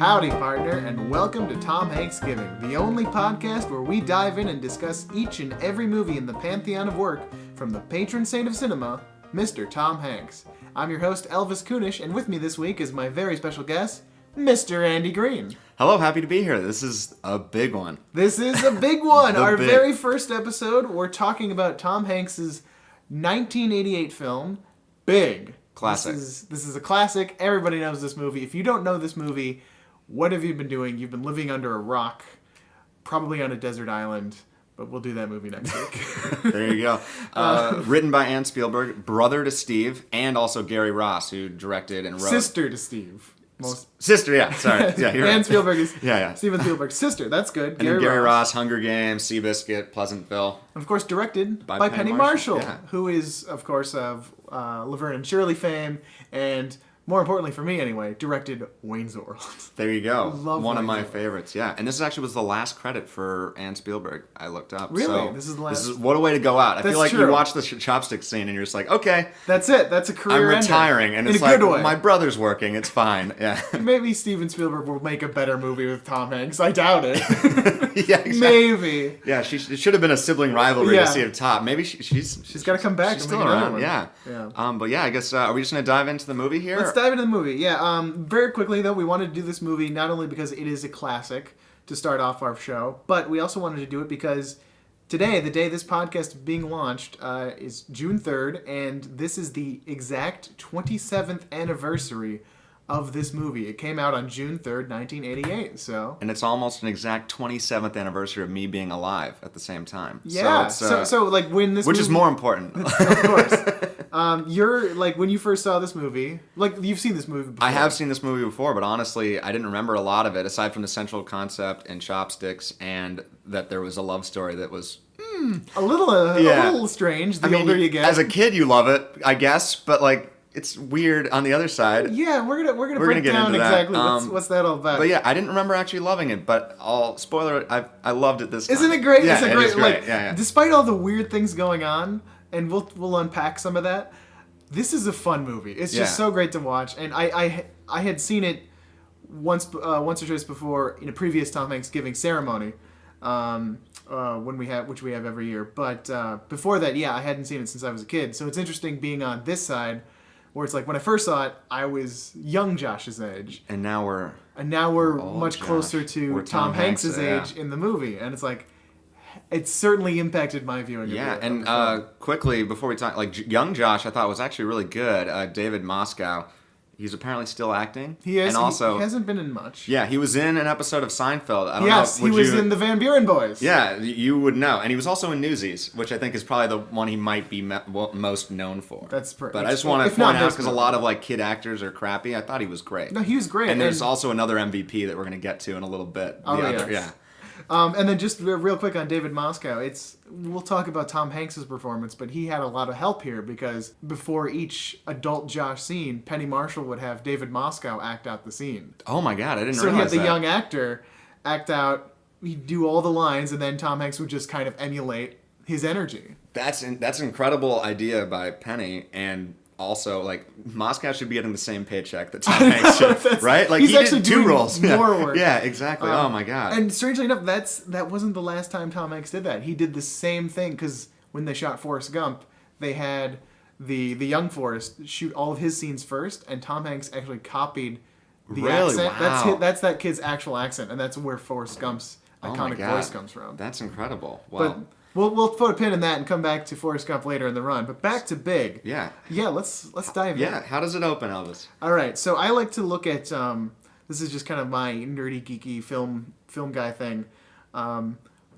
Howdy, partner, and welcome to TomHanksgiving, the only podcast where we dive in and discuss each and every movie in the pantheon of work from the patron saint of cinema, Mr. Tom Hanks. I'm your host, Elvis Kunesh, and with me this week is my very special guest, Mr. Andy Greene. Hello, happy to be here. This is a big one. This is a big one. Our very first episode, we're talking about Tom Hanks's 1988 film, Big. Classic. This is a classic. Everybody knows this movie. If you don't know this movie, what have you been doing? You've been living under a rock, probably on a desert island, but we'll do that movie next week. There you go. Written by Ann Spielberg, brother to Steve, and also Gary Ross, who directed and wrote. Sister to Steve. Sister, yeah, sorry. Yeah, you're Ann right. Spielberg is yeah. Steven Spielberg's sister. That's good. And then Gary Ross, Hunger Games, Seabiscuit, Pleasantville. Of course, directed by Penny Marshall, who is, of course, of Laverne and Shirley fame, and more importantly for me anyway, directed Wayne's World. There you go. Love One of Wayne's my World. favorites, yeah. And this actually was the last credit for Ann Spielberg, I looked up. Really? So This is the last? what a way to go out. I That's feel like true. you watch the chopstick scene and you're just like, okay, That's it. That's a career I'm retiring. ender. And it's In a like, good way. my brother's working, it's fine. Yeah. Maybe Steven Spielberg will make a better movie with Tom Hanks. I doubt it. Yeah, exactly. Maybe. Yeah, it should have been a sibling rivalry Yeah. to see if top. Maybe she's got to come back. She's and still make another around. one. Yeah. But yeah, I guess are we just gonna dive into the movie here? Let's dive into the movie. Yeah. Very quickly though, we wanted to do this movie not only because it is a classic to start off our show, but we also wanted to do it because today, the day this podcast is being launched, is June 3rd, and this is the exact 27th anniversary of this movie. It came out on June 3rd, 1988. So. And it's almost an exact 27th anniversary of me being alive at the same time. Yeah. So like when this which movie, is more important. Of course. You're like when you first saw this movie, like you've seen this movie before. I have seen this movie before, but honestly, I didn't remember a lot of it aside from the central concept and chopsticks and that there was a love story that was a little strange. The older you get, as a kid, you love it, I guess, but like it's weird on the other side. Yeah, we're gonna break get down into that. exactly what's that all about. But yeah, I didn't remember actually loving it, but spoiler it, I loved it this time. Isn't it great? Yeah, It's a it great, is great. like, Yeah. Despite all the weird things going on, and we'll unpack some of that. This is a fun movie. It's just so great to watch, and I had seen it once or twice before in a previous TomHanksgiving ceremony, which we have every year. But before that, I hadn't seen it since I was a kid. So it's interesting being on this side, where it's like when I first saw it, I was young Josh's age, And now we're much Josh. closer to We're Tom Hanks's Hanks, age in the movie, and it's like it's certainly impacted my viewing. Yeah, of and the film. quickly before we talk, like young Josh, I thought was actually really good. David Moscow, he's apparently still acting. He is, and also he hasn't been in much. Yeah, he was in an episode of Seinfeld. I don't Yes, know. he was in the Van Buren Boys. Yeah, you would know, and he was also in Newsies, which I think is probably the one he might be most known for. But I just want to point out because a lot of like kid actors are crappy. I thought he was great. No, he was great. And there's also another MVP that we're going to get to in a little bit. Yes. And then just real quick on David Moscow, we'll talk about Tom Hanks's performance, but he had a lot of help here because before each adult Josh scene, Penny Marshall would have David Moscow act out the scene. Oh my God, I didn't So realize he had the that. young actor act out, he'd do all the lines, and then Tom Hanks would just kind of emulate his energy. That's an incredible idea by Penny, and also like Moscow should be getting the same paycheck that Tom Hanks should, right? Like he's he actually did two doing roles. more work. Yeah, exactly. Oh my God. And strangely enough, that wasn't the last time Tom Hanks did that. He did the same thing because when they shot Forrest Gump, they had the young Forrest shoot all of his scenes first, and Tom Hanks actually copied the accent. Wow. That's that kid's actual accent, and that's where Forrest Gump's iconic voice comes from. That's incredible. Wow. But we'll put a pin in that and come back to Forrest Gump later in the run. But back to Big. Yeah. Yeah, let's dive in. Yeah. How does it open, Elvis? All right, so I like to look at this is just kind of my nerdy, geeky film guy thing.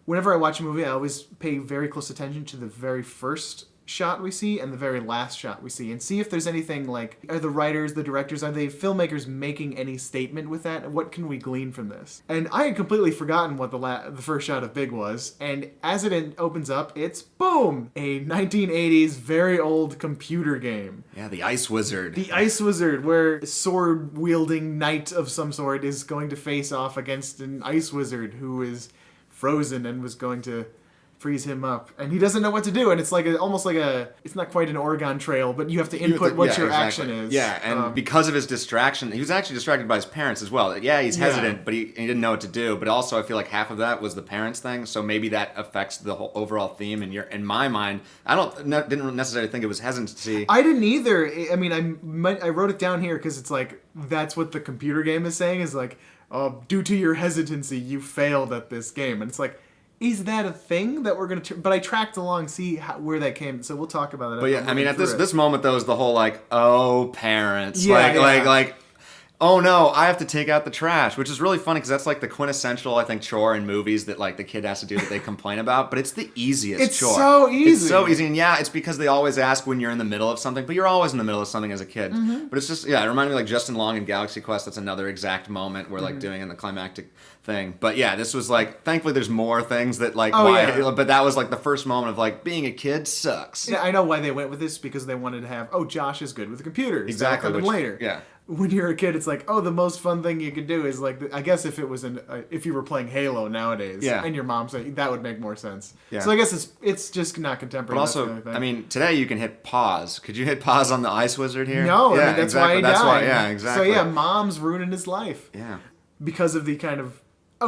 Whenever I watch a movie, I always pay very close attention to the very first shot we see and the very last shot we see, and see if there's anything like, are the writers, the directors, are they filmmakers making any statement with that? What can we glean from this? And I had completely forgotten what the first shot of Big was, and as it opens up, it's boom, a 1980s very old computer game. Yeah, the Ice Wizard. The Ice Wizard, where a sword-wielding knight of some sort is going to face off against an ice wizard who is frozen and was going to frees him up, and he doesn't know what to do, and it's like almost like it's not quite an Oregon Trail, but you have to input what your action is. Yeah, and because of his distraction, he was actually distracted by his parents as well. Yeah, he's hesitant, but he didn't know what to do. But also, I feel like half of that was the parents thing, so maybe that affects the whole overall theme. And in my mind, didn't necessarily think it was hesitancy. I didn't either. I mean, I wrote it down here because it's like that's what the computer game is saying is like, due to your hesitancy, you failed at this game, and it's like. Is that a thing that we're going to... But I tracked along, see where that came... So we'll talk about it. But yeah, I mean, at this moment, though, is the whole, like, oh, parents. Yeah, like, oh, no, I have to take out the trash. Which is really funny, because that's, like, the quintessential, I think, chore in movies that, like, the kid has to do that they complain about. But it's the easiest chore. It's so easy. It's so easy. And yeah, it's because they always ask when you're in the middle of something. But you're always in the middle of something as a kid. Mm-hmm. But it's just... Yeah, it reminded me, like, Justin Long in Galaxy Quest. That's another exact moment we're, like, doing in the climactic... thing. But yeah, this was like, thankfully there's more things that like, but that was like the first moment of like, being a kid sucks. Yeah, I know why they went with this, because they wanted to have, Josh is good with computers. Exactly. That'll come in later. Yeah. When you're a kid, it's like, the most fun thing you could do is like, I guess if it was if you were playing Halo nowadays, and your mom said that would make more sense. Yeah. So I guess it's just not contemporary. But also, I mean, today you can hit pause. Could you hit pause on the Ice Wizard here? No, yeah, I mean, that's why he died. Yeah, exactly. So yeah, mom's ruining his life. Yeah. Because of the kind of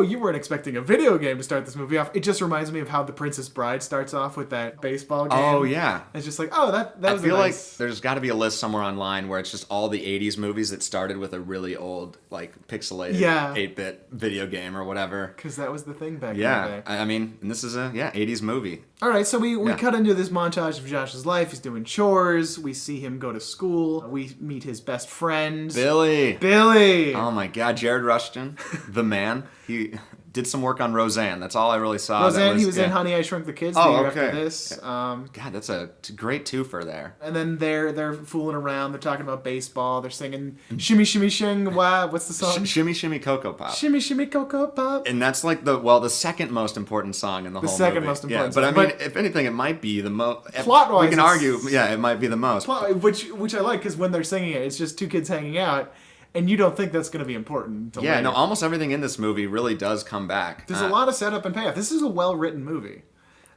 you weren't expecting a video game to start this movie off. It just reminds me of how The Princess Bride starts off with that baseball game. Oh, yeah. It's just like, that was I feel like there's got to be a list somewhere online where it's just all the 80s movies that started with a really old, like, pixelated 8-bit video game or whatever. Because that was the thing back then. in the day. I mean, and this is a 80s movie. All right, so we cut into this montage of Josh's life. He's doing chores. We see him go to school. We meet his best friend. Billy! Oh, my God. Jared Rushton, the man. He... did some work on Roseanne. That's all I really saw. Roseanne, he was in Honey, I Shrunk the Kids the year after this. God, that's a great twofer there. And then they're fooling around. They're talking about baseball. They're singing Shimmy Shimmy Shing. Wow, what's the song? Shimmy Shimmy Cocoa Pop. Shimmy Shimmy Cocoa Pop. And that's like the second most important song in the whole movie. The second most important song. But I mean, if anything, it might be the most... Plot-wise, we can argue, it might be the most. Which I like, because when they're singing it, it's just two kids hanging out. And you don't think that's going to be important. Yeah, no, almost everything in this movie really does come back. There's a lot of setup and payoff. This is a well-written movie.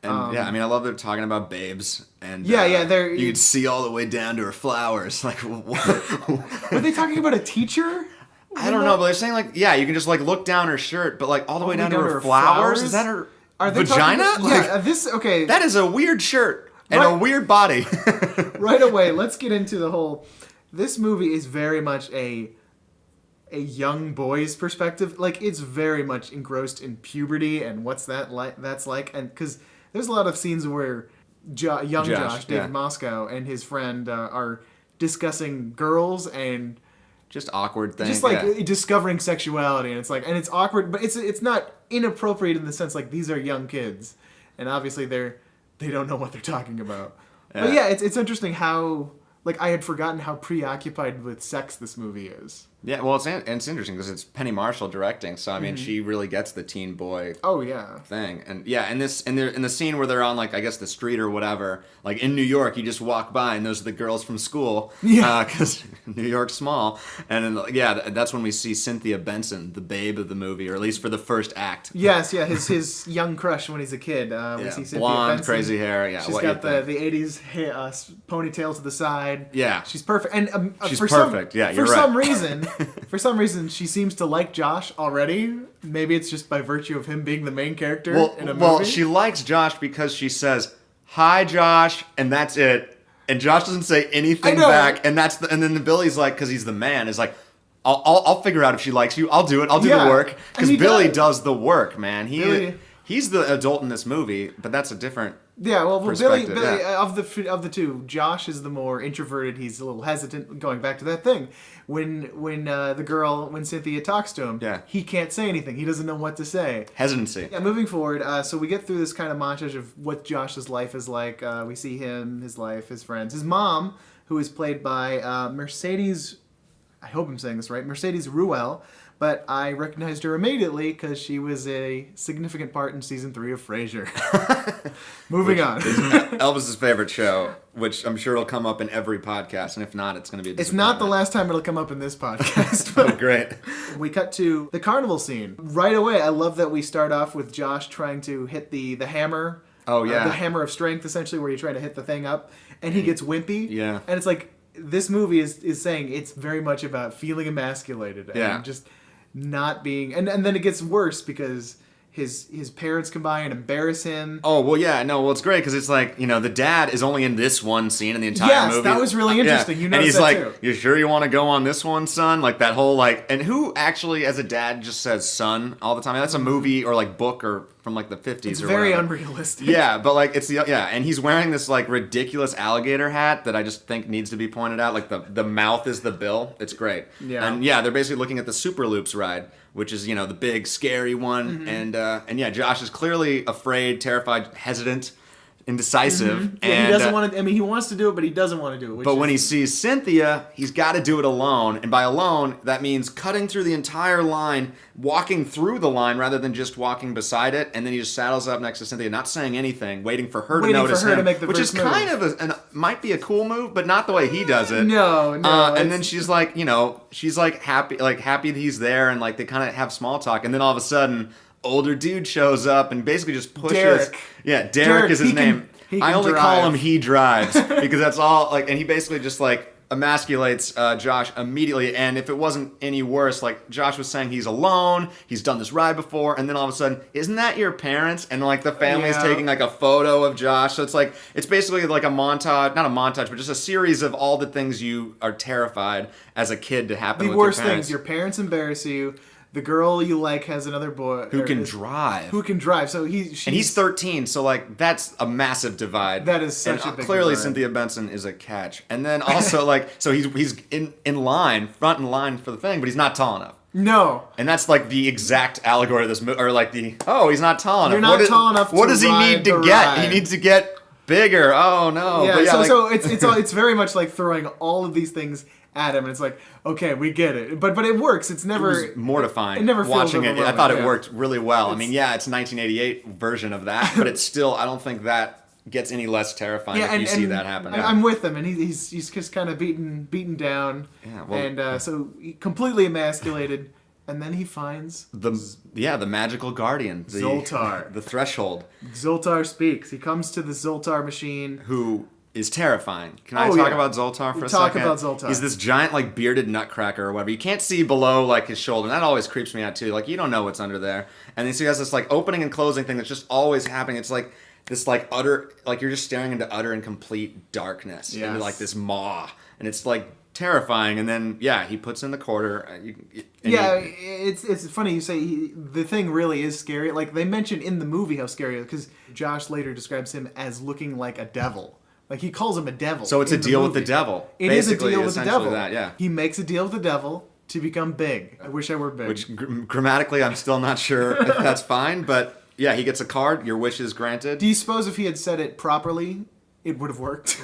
And I mean, I love they're talking about babes. And they're... You could see all the way down to her flowers. Like, what? Were they talking about a teacher? I don't know, but they're saying, like, you can just, like, look down her shirt, but, like, all the way down to her flowers? Is that her vagina? That is a weird shirt and a weird body. Right away, let's get into the whole... This movie is very much a young boy's perspective. Like, it's very much engrossed in puberty and what's that's like. And because there's a lot of scenes where young Josh, David Moscow, and his friend are discussing girls and just awkward things. Just like discovering sexuality. And it's awkward, but it's not inappropriate in the sense like these are young kids. And obviously they don't know what they're talking about. Yeah. But yeah, it's interesting how... Like, I had forgotten how preoccupied with sex this movie is. Yeah, well, it's interesting because it's Penny Marshall directing, so I mean, she really gets the teen boy thing. And yeah, in the scene where they're on, like, I guess the street or whatever, like in New York, you just walk by and those are the girls from school. Yeah. Because New York's small. And then, that's when we see Cynthia Benson, the babe of the movie, or at least for the first act. Yes, his young crush when he's a kid. We see Cynthia blonde, Benson. crazy hair. Yeah, she's got the 80s ponytail to the side. Yeah. She's perfect. And she's perfect. For some reason, she seems to like Josh already. Maybe it's just by virtue of him being the main character in a movie. Well, she likes Josh because she says, "Hi, Josh," and that's it. And Josh doesn't say anything back. And and then the Billy's like, because he's the man, is like, I'll figure out if she likes you. I'll do it. I'll do the work. Because Billy does the work, man. He's the adult in this movie, but that's a different... Yeah, well, Billy of the two, Josh is the more introverted. He's a little hesitant. Going back to that thing, when Cynthia talks to him, he can't say anything. He doesn't know what to say. Hesitancy. Yeah, moving forward, so we get through this kind of montage of what Josh's life is like. We see him, his life, his friends, his mom, who is played by Mercedes. I hope I'm saying this right, Mercedes Ruehl. But I recognized her immediately because she was a significant part in season 3 of Frasier. Moving on. Elvis's favorite show, which I'm sure will come up in every podcast, and if not, it's going to be a disappointment. It's not the last time it'll come up in this podcast. Oh, great. We cut to the carnival scene. Right away, I love that we start off with Josh trying to hit the hammer Oh, yeah. The hammer of strength, essentially, where you're trying to hit the thing up, and he gets wimpy. Yeah. And it's like, this movie is saying it's very much about feeling emasculated and just not being... And then it gets worse because... His parents come by and embarrass him. Oh, well, yeah. No, well, it's great because it's like, the dad is only in this one scene in the entire movie. Yes, that was really interesting. You noticed and he's that like, too. You sure you want to go on this one, son? Like that whole and who actually as a dad just says son all the time? That's a movie or book or from the 50s it's or very whatever. Unrealistic. Yeah, but it's and he's wearing this ridiculous alligator hat that I just think needs to be pointed out. The mouth is the bill. It's great. Yeah. And they're basically looking at the Super Loops ride, which is, the big, scary one. Mm-hmm. And Josh is clearly afraid, terrified, hesitant, indecisive. Mm-hmm. And he doesn't want to, he wants to do it, but he doesn't want to do it. But when he sees Cynthia, he's got to do it alone. And by alone, that means cutting through the entire line, walking through the line rather than just walking beside it. And then he just saddles up next to Cynthia, not saying anything, waiting for her to notice him. Which is kind of might be a cool move, but not the way he does it. No. And then she's happy that he's there, and they kind of have small talk. And then all of a sudden, older dude shows up and basically just pushes. Derek. Yeah, Derek is his name. I only call him he drives because that's all. And he basically just emasculates Josh immediately. And if it wasn't any worse, Josh was saying he's alone, he's done this ride before, and then all of a sudden, isn't that your parents? And the family's taking a photo of Josh. So it's basically a montage, not a montage, but just a series of all the things you are terrified as a kid to happen. The worst things: your parents embarrass you. The girl you has another boy who can drive. So he's 13. So that's a massive divide. That is such a big clearly divide. Cynthia Benson is a catch. And then also so he's in line, front in line for the thing, but he's not tall enough. No. And that's the exact allegory of this movie, or he's not tall enough. You're not tall enough. What does he need to get? He needs to get bigger. Oh no. Yeah. But so it's very much throwing all of these things at him, and it's okay, we get it, but it works. It's never it was mortifying. It never watching it. I thought it yeah. worked really well. It's 1988 version of that, but it's still. I don't think that gets any less terrifying if you see that happen. I'm with him, and he's just kind of beaten down, and so completely emasculated. And then he finds the magical guardian, Zoltar, the threshold. Zoltar speaks. He comes to the Zoltar machine, who is terrifying. Can I talk about Zoltar for a second? Talk about Zoltar. He's this giant bearded nutcracker or whatever. You can't see below his shoulder. And that always creeps me out too. You don't know what's under there. And then so he has this opening and closing thing that's just always happening. It's this utter you're just staring into utter and complete darkness. Yes. Into this maw. And it's terrifying. And then he puts in the quarter. It's funny you say the thing really is scary. They mention in the movie how scary it is, because Josh later describes him as looking like a devil. He calls him a devil. So it's a deal with the devil. It is a deal with the devil. That, yeah. He makes a deal with the devil to become big. I wish I were big. Which grammatically, I'm still not sure if that's fine, but he gets a card. Your wish is granted. Do you suppose if he had said it properly, it would have worked?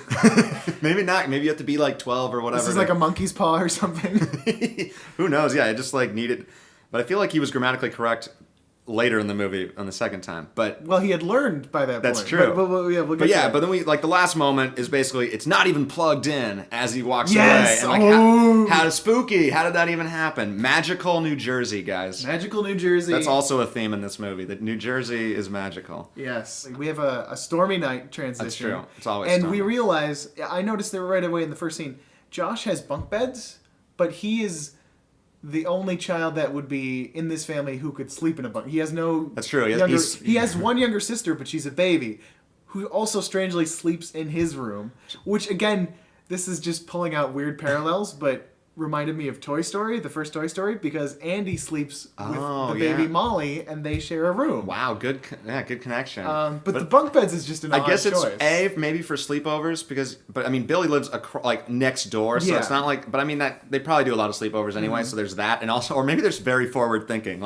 Maybe not. Maybe you have to be 12 or whatever. This is a monkey's paw or something. Who knows? Yeah, it just needed. But I feel he was grammatically correct later in the movie on the second time, but he had learned by that point. That's true. But then we the last moment is basically it's not even plugged in as he walks yes! away. And how spooky? How did that even happen? Magical New Jersey, guys. Magical New Jersey. That's also a theme in this movie. That New Jersey is magical. Yes, we have a stormy night transition. That's true. It's always and stormy. We realize. I noticed there right away in the first scene. Josh has bunk beds, but he is the only child that would be in this family who could sleep in a bunk. He has no... That's true. He has one younger sister, but she's a baby, who also strangely sleeps in his room. Which, again, this is just pulling out weird parallels, but reminded me of Toy Story, the first Toy Story, because Andy sleeps with the baby Molly, and they share a room. Wow, good connection. But the bunk beds is just an odd choice. I guess it's maybe for sleepovers but Billy lives next door, so it's not but that they probably do a lot of sleepovers anyway, so there's that, and also, or maybe there's very forward thinking,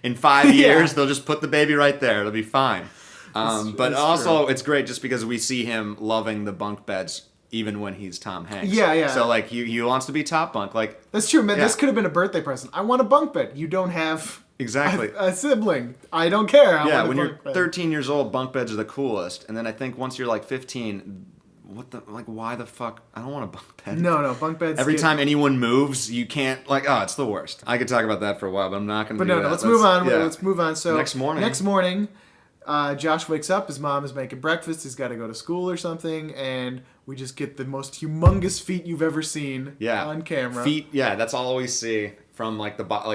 in 5 years they'll just put the baby right there, it'll be fine. But also it's great just because we see him loving the bunk beds even when he's Tom Hanks. Yeah. So he wants to be top bunk. That's true, man. Yeah. This could have been a birthday present. I want a bunk bed. You don't have a sibling. I don't care. When you're 13 years old, bunk beds are the coolest. And then I think once you're 15, why the fuck? I don't want a bunk bed. No, bunk beds. Every time anyone moves, you can't it's the worst. I could talk about that for a while, but I'm not going to do that. Let's move on. Yeah. Let's move on. So next morning, Josh wakes up, his mom is making breakfast, he's got to go to school or something, and we just get the most humongous feet you've ever seen on camera. Feet, that's all we see from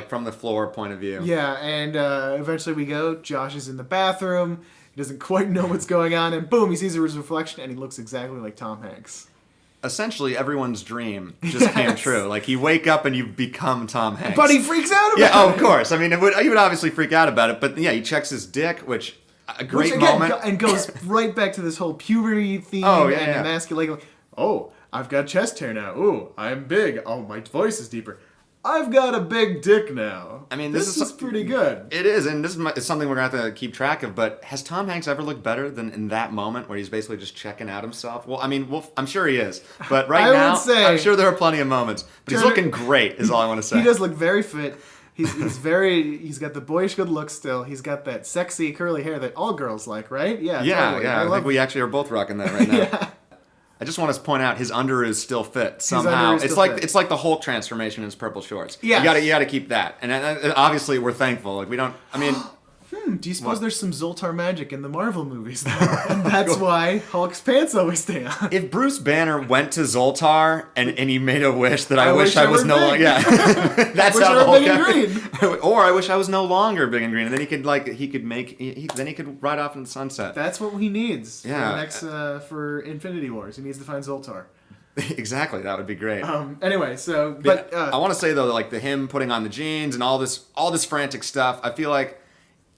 from the floor point of view. Yeah, and eventually we go, Josh is in the bathroom, he doesn't quite know what's going on, and boom, he sees his reflection, and he looks exactly like Tom Hanks. Essentially, everyone's dream just came true. Like, you wake up and you become Tom Hanks. But he freaks out about it! Yeah, of course. I mean, he would obviously freak out about it, but yeah, he checks his dick, which... A great moment. And goes right back to this whole puberty theme and emasculating. Oh, I've got chest hair now. Ooh, I'm big. Oh, my voice is deeper. I've got a big dick now. I mean, this is pretty good. It is, and this is something we're going to have to keep track of, but has Tom Hanks ever looked better than in that moment where he's basically just checking out himself? Well, I mean, I'm sure he is, but I'm sure there are plenty of moments. But he's looking great, is all I want to say. He does look very fit. He's got the boyish good look still. He's got that sexy curly hair that all girls like, right? Yeah. Totally. I think we actually are both rocking that right now. Yeah. I just want to point out his underoos still fit somehow. It's like the Hulk transformation in his purple shorts. Yeah. You got to keep that. And obviously we're thankful. Like, we don't, I mean, do you suppose there's some Zoltar magic in the Marvel movies though? And that's why Hulk's pants always stay on. If Bruce Banner went to Zoltar and he made a wish that I wish I was no longer, that's how the Hulk got. Or I wish I was no longer big and green, and then he could ride off in the sunset. That's what he needs. Yeah. For Infinity Wars, he needs to find Zoltar. Exactly, that would be great. Anyway, so I want to say though, like him putting on the jeans and all this frantic stuff. I feel like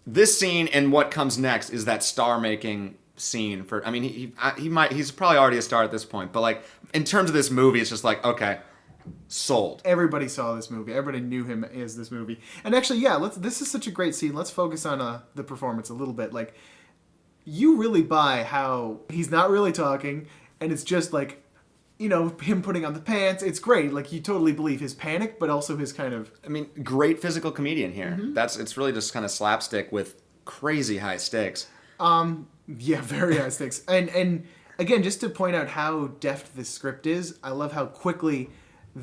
this scene and what comes next is that star-making scene for. I mean, he's probably already a star at this point, but like in terms of this movie, it's just like, okay, sold. Everybody saw this movie. Everybody knew him as this movie. And actually, this is such a great scene. Let's focus on the performance a little bit. Like, you really buy how he's not really talking, and it's just like, him putting on the pants. It's great. Like, you totally believe his panic, but also his kind of... I mean, great physical comedian here. Mm-hmm. It's really just kind of slapstick with crazy high stakes. Yeah, very high stakes. And again, just to point out how deft this script is, I love how quickly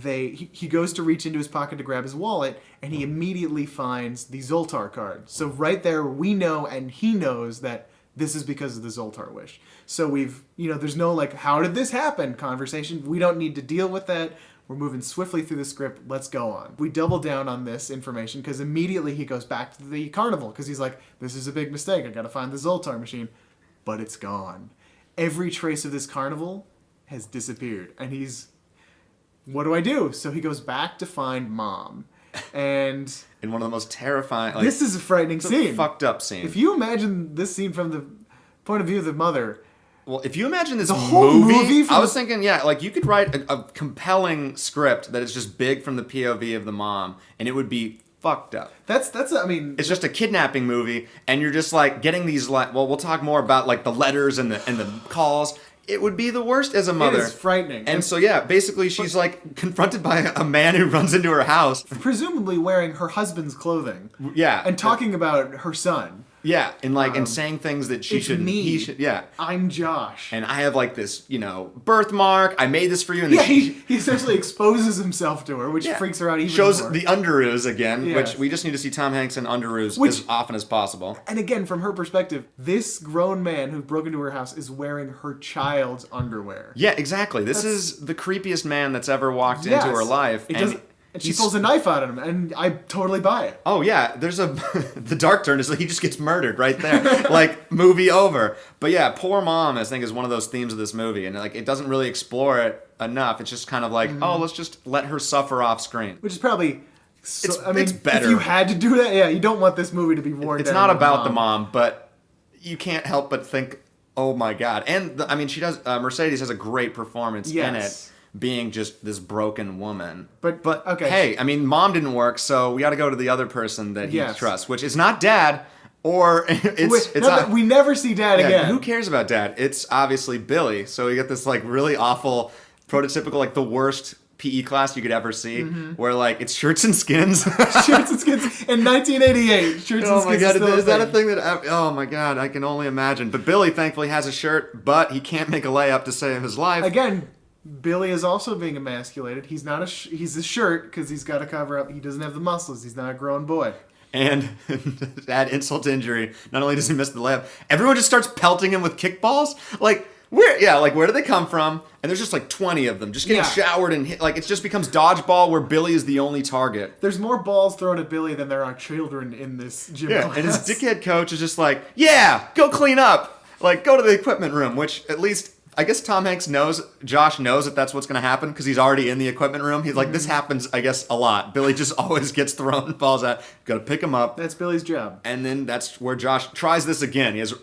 he goes to reach into his pocket to grab his wallet, and he immediately finds the Zoltar card. So right there, we know, and he knows that this is because of the Zoltar wish. So there's no like, how did this happen conversation. We don't need to deal with that. We're moving swiftly through the script. Let's go on. We double down on this information because immediately he goes back to the carnival because he's like, this is a big mistake. I got to find the Zoltar machine. But it's gone. Every trace of this carnival has disappeared. And what do I do? So he goes back to find Mom. And in one of the most terrifying... this is a frightening scene. A fucked up scene. If you imagine this scene from the point of view of the mother... Well, if you imagine this whole movie I was thinking, you could write a compelling script that is just big from the POV of the mom, and it would be fucked up. It's just a kidnapping movie, and you're just like getting these we'll talk more about like the letters and the calls. It would be the worst as a mother. It is frightening. And so basically she's like confronted by a man who runs into her house, presumably wearing her husband's clothing. Yeah, and talking about her son. Yeah, and saying things that he should. Yeah, I'm Josh, and I have like this, birthmark. I made this for you. And he essentially exposes himself to her, which freaks her out even Shows more. The underoos again, which we just need to see Tom Hanks in underoos as often as possible. And again, from her perspective, this grown man who broke into her house is wearing her child's underwear. Yeah, exactly. This is the creepiest man that's ever walked into her life. And she pulls a knife out at him, and I totally buy it. Oh, yeah. There's the dark turn is like he just gets murdered right there. Like, movie over. But yeah, poor mom, I think, is one of those themes of this movie. And like, it doesn't really explore it enough. It's just kind of like, let's just let her suffer off screen. Which is probably... it's better. If you had to do that, you don't want this movie to be worn down. It's not about the mom, but you can't help but think, oh my God. And, she does... Mercedes has a great performance in it. Being just this broken woman. But okay. Hey, mom didn't work, so we got to go to the other person that he trusts, which is not dad, or we never see dad again. Who cares about dad? It's obviously Billy. So we get this like really awful, prototypical, like the worst PE class you could ever see, where like it's shirts and skins. Shirts and skins in 1988. Shirts and skins. Oh my God, is that a thing that? Oh my God, I can only imagine. But Billy thankfully has a shirt, but he can't make a layup to save his life. Again. Billy is also being emasculated. He's not he's a shirt because he's got to cover up. He doesn't have the muscles. He's not a grown boy. And add insult to injury, not only does he miss the layup, everyone just starts pelting him with kickballs. Like, where do they come from? And there's just like 20 of them just getting showered and hit. Like, it just becomes dodgeball where Billy is the only target. There's more balls thrown at Billy than there are children in this gym class. And his dickhead coach is just like, yeah, go clean up. Like, go to the equipment room, which at least, I guess Josh knows that that's what's going to happen because he's already in the equipment room. He's like, this happens, I guess, a lot. Billy just always gets thrown balls at. Got to pick him up. That's Billy's job. And then that's where Josh tries this again. He has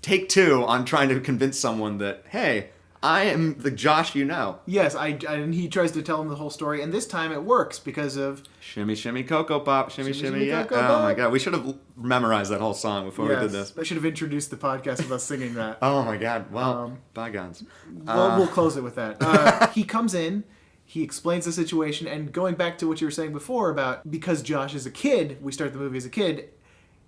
take 2 on trying to convince someone that, hey, I am the Josh you know. Yes, and he tries to tell him the whole story, and this time it works because of... Shimmy, shimmy, Cocoa Pop, shimmy, shimmy, yeah. Cocoa Pop. Oh my God, we should have memorized that whole song before we did this. I should have introduced the podcast with us singing that. Oh my God, well, bygones. We'll close it with that. He comes in, he explains the situation, and going back to what you were saying before about because Josh is a kid, we start the movie as a kid,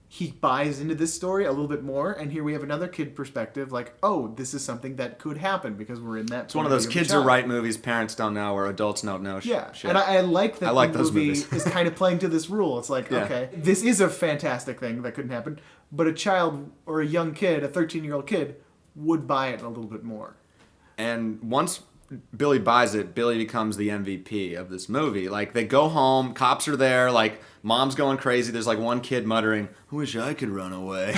he buys into this story a little bit more, and here we have another kid perspective, like, oh, this is something that could happen because we're in that. It's one of those kids are right movies parents don't know or adults don't know. Yeah, shit. and I like that the those movie movies. is kind of playing to this rule. It's like, okay, this is a fantastic thing that couldn't happen, but a child or a young kid, a 13-year-old kid, would buy it a little bit more. And once Billy buys it, Billy becomes the MVP of this movie. Like, they go home, cops are there, like, mom's going crazy. There's like one kid muttering, "I wish I could run away."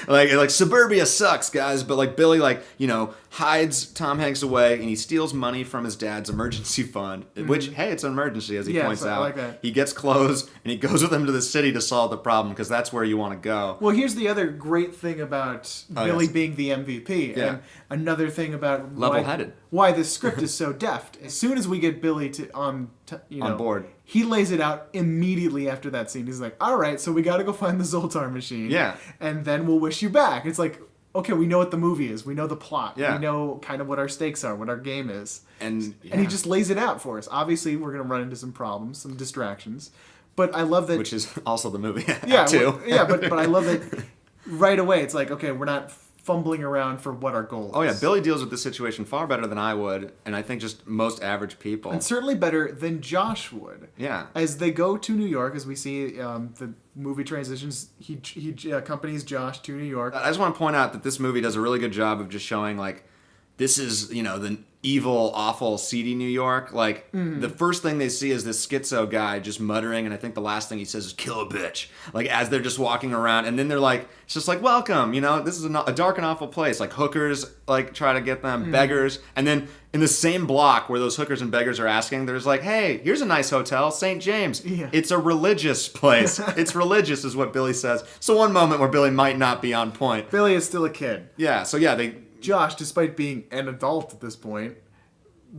like suburbia sucks, guys. But like Billy, like, you know, hides Tom Hanks away and he steals money from his dad's emergency fund. Which, hey, it's an emergency, as he points out. I like that. He gets clothes and he goes with him to the city to solve the problem because that's where you want to go. Well, here's the other great thing about Billy being the MVP, and another thing about level-headed. Why this script is so deft. As soon as we get Billy on board, he lays it out immediately after that scene. He's like, all right, so we got to go find the Zoltar machine. Yeah. And then we'll wish you back. It's like, okay, we know what the movie is. We know the plot. Yeah. We know kind of what our stakes are, what our game is. And he just lays it out for us. Obviously, we're going to run into some problems, some distractions. But I love that... Which is also the movie, yeah, too. But I love that right away. It's like, okay, we're not fumbling around for what our goal is. Oh yeah, Billy deals with this situation far better than I would, and I think just most average people. And certainly better than Josh would. Yeah. As they go to New York, as we see the movie transitions, he accompanies Josh to New York. I just want to point out that this movie does a really good job of just showing, like, this is, you know, the evil, awful, seedy New York. Like, the first thing they see is this schizo guy just muttering, and I think the last thing he says is, "Kill a bitch." Like, as they're just walking around, and then they're like, it's just like, welcome, you know, this is a dark and awful place. Like, hookers, like, try to get them, beggars. And then in the same block where those hookers and beggars are asking, there's like, hey, here's a nice hotel, St. James. Yeah. It's a religious place. It's religious is what Billy says. So one moment where Billy might not be on point. Billy is still a kid. Yeah, so yeah, Josh, despite being an adult at this point,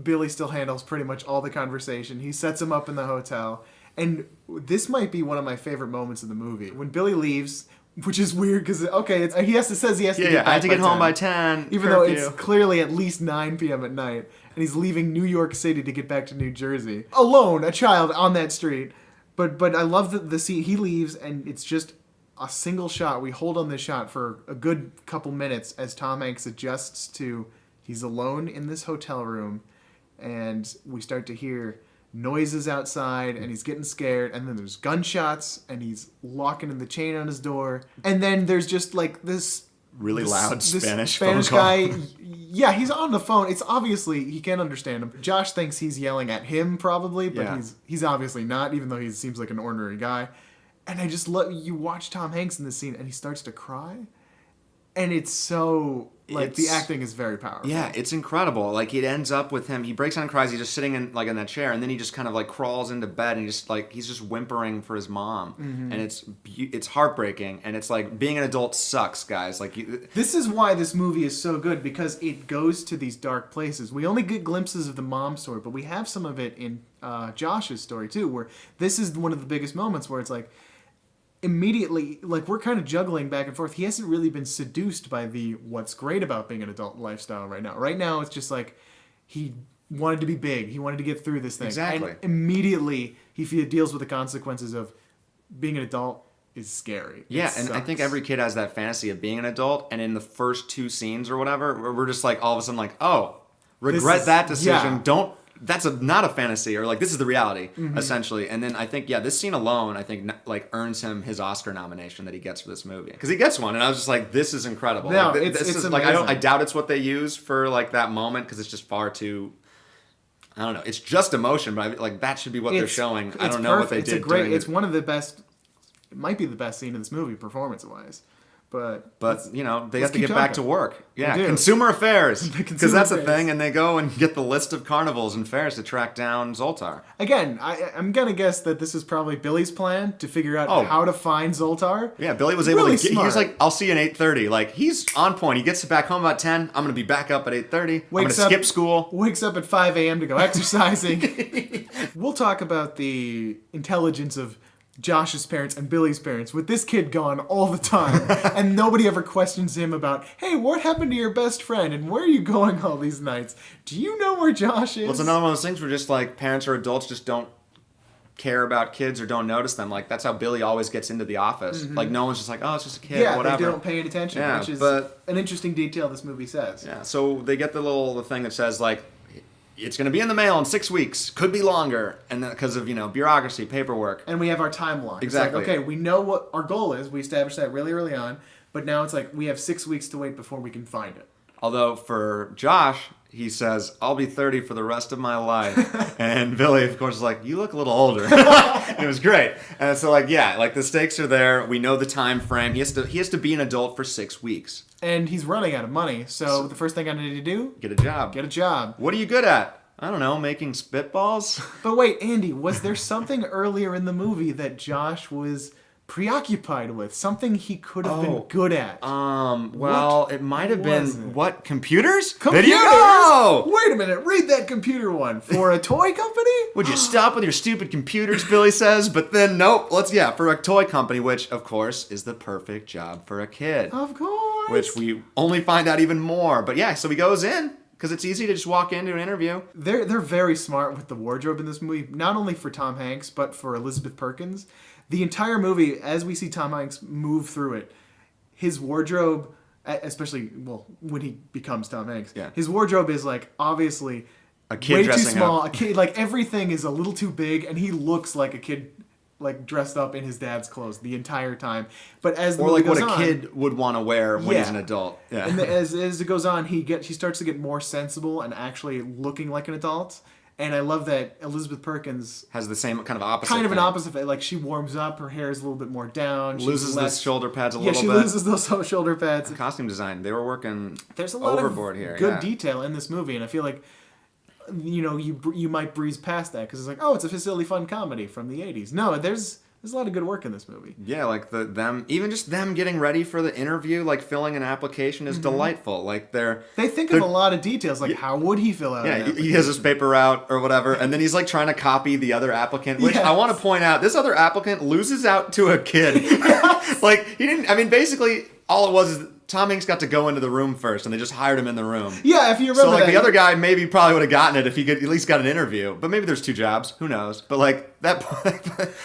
Billy still handles pretty much all the conversation. He sets him up in the hotel. And this might be one of my favorite moments of the movie. When Billy leaves, which is weird because, okay, he says he has to get back I have to get home 10, by 10. Even though it's clearly at least 9 p.m. at night. And he's leaving New York City to get back to New Jersey. Alone, a child on that street. But I love the scene. He leaves and it's just a single shot. We hold on this shot for a good couple minutes as Tom Hanks adjusts to he's alone in this hotel room, and we start to hear noises outside, and he's getting scared, and then there's gunshots, and he's locking in the chain on his door, and then there's just like this really loud Spanish guy. Yeah, he's on the phone. It's obviously he can't understand him. Josh thinks he's yelling at him probably, but he's obviously not, even though he seems like an ordinary guy. And I just love, you watch Tom Hanks in this scene and he starts to cry. And it's so, like, the acting is very powerful. Yeah, it's incredible. Like, it ends up with him, he breaks down and cries, he's just sitting in that chair, and then he just kind of, like, crawls into bed, and he's just whimpering for his mom. Mm-hmm. And it's heartbreaking, and it's like, being an adult sucks, guys. Like, this is why this movie is so good, because it goes to these dark places. We only get glimpses of the mom story, but we have some of it in Josh's story, too, where this is one of the biggest moments where it's like, immediately, like, we're kind of juggling back and forth. He hasn't really been seduced by the what's great about being an adult lifestyle right now. Right now, it's just like he wanted to be big. He wanted to get through this thing. Exactly. And immediately, he deals with the consequences of being an adult is scary. Yeah, and I think every kid has that fantasy of being an adult, and in the first 2 scenes or whatever, we're just like, all of a sudden like, oh, regret that decision. Yeah. that's not a fantasy, or like this is the reality, essentially. And then I think, this scene alone, I think like earns him his Oscar nomination that he gets for this movie, because he gets one, and I was just like, this is incredible. No, like, it's is amazing. like I doubt it's what they use for like that moment, because it's just far too. I don't know. It's just emotion, but like that should be what they're showing. I don't know what they did. It's one of the best. It might be the best scene in this movie, performance-wise. But they have to get back to work. Yeah, consumer affairs, because that's a thing, and they go and get the list of carnivals and fairs to track down Zoltar. Again, I'm gonna guess that this is probably Billy's plan to figure out how to find Zoltar. Yeah, Billy was able to. He was like, "I'll see you at 8:30." Like he's on point. He gets back home about 10. I'm gonna be back up at 8:30. I'm gonna skip school. Wakes up at 5 a.m. to go exercising. We'll talk about the intelligence of Josh's parents and Billy's parents, with this kid gone all the time, and nobody ever questions him about, hey, what happened to your best friend, and where are you going all these nights? Do you know where Josh is? Well, it's another one of those things where just like parents or adults just don't care about kids or don't notice them. Like that's how Billy always gets into the office. Like no one's just like, oh, it's just a kid, or whatever. They don't pay any attention, which is an interesting detail this movie says. Yeah, so they get the thing that says like, it's going to be in the mail in 6 weeks. Could be longer. And then because of, bureaucracy, paperwork. And we have our timeline. Exactly. It's like, okay, we know what our goal is. We established that really early on. But now it's like we have 6 weeks to wait before we can find it. Although for Josh, he says, I'll be 30 for the rest of my life. And Billy, of course, is like, you look a little older. And it was great. And so the stakes are there. We know the time frame. He has to be an adult for 6 weeks. And he's running out of money. So the first thing I need to do? Get a job. What are you good at? I don't know, making spitballs? But wait, Andy, was there something earlier in the movie that Josh was preoccupied with? Something he could have been good at? It might have been, what, computers? Computers? Video! Wait a minute, read that computer one. For a toy company? Would you stop with your stupid computers, Billy says, but then nope, for a toy company, which, of course, is the perfect job for a kid. Of course. Which we only find out even more. But yeah, so he goes in. Because it's easy to just walk into an interview. They're very smart with the wardrobe in this movie, not only for Tom Hanks, but for Elizabeth Perkins. The entire movie, as we see Tom Hanks move through it, his wardrobe, especially, when he becomes Tom Hanks, his wardrobe is, like, obviously a kid way dressing too small. up. A kid, like, everything is a little too big, and he looks like a kid, like, dressed up in his dad's clothes the entire time. But as the movie goes on, what a kid would want to wear when he's an adult. Yeah. And as it goes on, he starts to get more sensible and actually looking like an adult. And I love that Elizabeth Perkins has the same kind of opposite. Kind of an opposite. Like she warms up, her hair is a little bit more down. Loses the shoulder pads a little bit. Yeah, she loses those shoulder pads. Costume design, they were working. There's a lot overboard of here. Good detail in this movie, and I feel like you might breeze past that because it's like, oh, it's a silly fun comedy from the '80s. No, there's a lot of good work in this movie. Yeah, like them getting ready for the interview, like filling an application is delightful. Like they think of a lot of details, like how would he fill out? Yeah, he has his paper out or whatever, and then he's like trying to copy the other applicant. Which I want to point out, this other applicant loses out to a kid. Yes. Like he didn't. I mean, basically all it was is Tom Hanks got to go into the room first, and they just hired him in the room. Yeah, if you remember. So the other guy probably would have gotten it if he could at least got an interview. But maybe there's 2 jobs. Who knows? But like that point.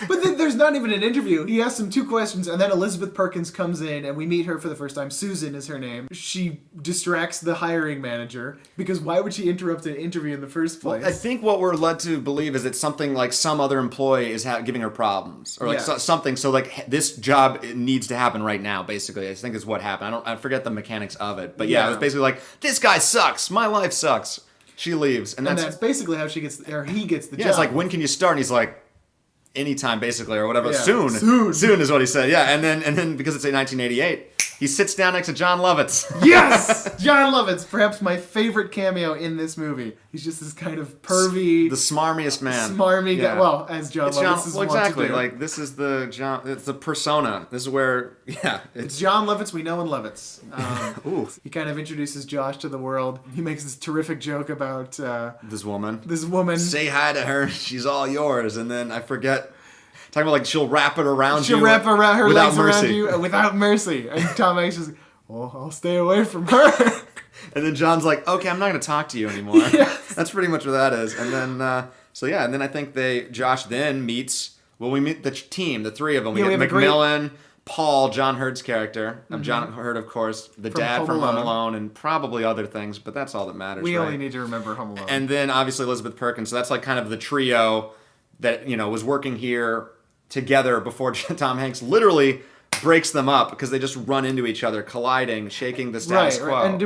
But then there's not even an interview. He asks him 2 questions, and then Elizabeth Perkins comes in, and we meet her for the first time. Susan is her name. She distracts the hiring manager because why would she interrupt an interview in the first place? Well, I think what we're led to believe is it's something like some other employee is giving her problems or like something. So like this job needs to happen right now. Basically, I think is what happened. I forget the mechanics of it, but it was basically like, this guy sucks, my life sucks. She leaves, and that's basically how he gets the job. It's like, when can you start? And he's like, anytime, basically, or whatever. Yeah. Soon is what he said. Yeah, and then because it's 1988, he sits down next to John Lovitz. Yes, John Lovitz, perhaps my favorite cameo in this movie. He's just this kind of pervy, the smarmiest man, guy. Well, as John Lovitz is exactly. to do. Like this is it's the persona. This is where it's John Lovitz we know and Lovitz. He kind of introduces Josh to the world. He makes this terrific joke about this woman. Say hi to her. She's all yours. And then I forget. Talking about like she'll wrap it around you. She'll wrap around her without legs mercy. around you without mercy. And Tom Hanks is like, well, I'll stay away from her. And then John's like, okay, I'm not going to talk to you anymore. Yes. That's pretty much what that is. And then, and then I think Josh then meets, we meet the team, the 3 of them. We get McMillan, Paul, John Hurd's character, of John Hurd, of course, the dad from Home Alone, and probably other things, but that's all that matters. We only need to remember Home Alone. And then obviously Elizabeth Perkins. So that's like kind of the trio that was working here together before Tom Hanks literally breaks them up because they just run into each other, colliding, shaking the status quo. Right. And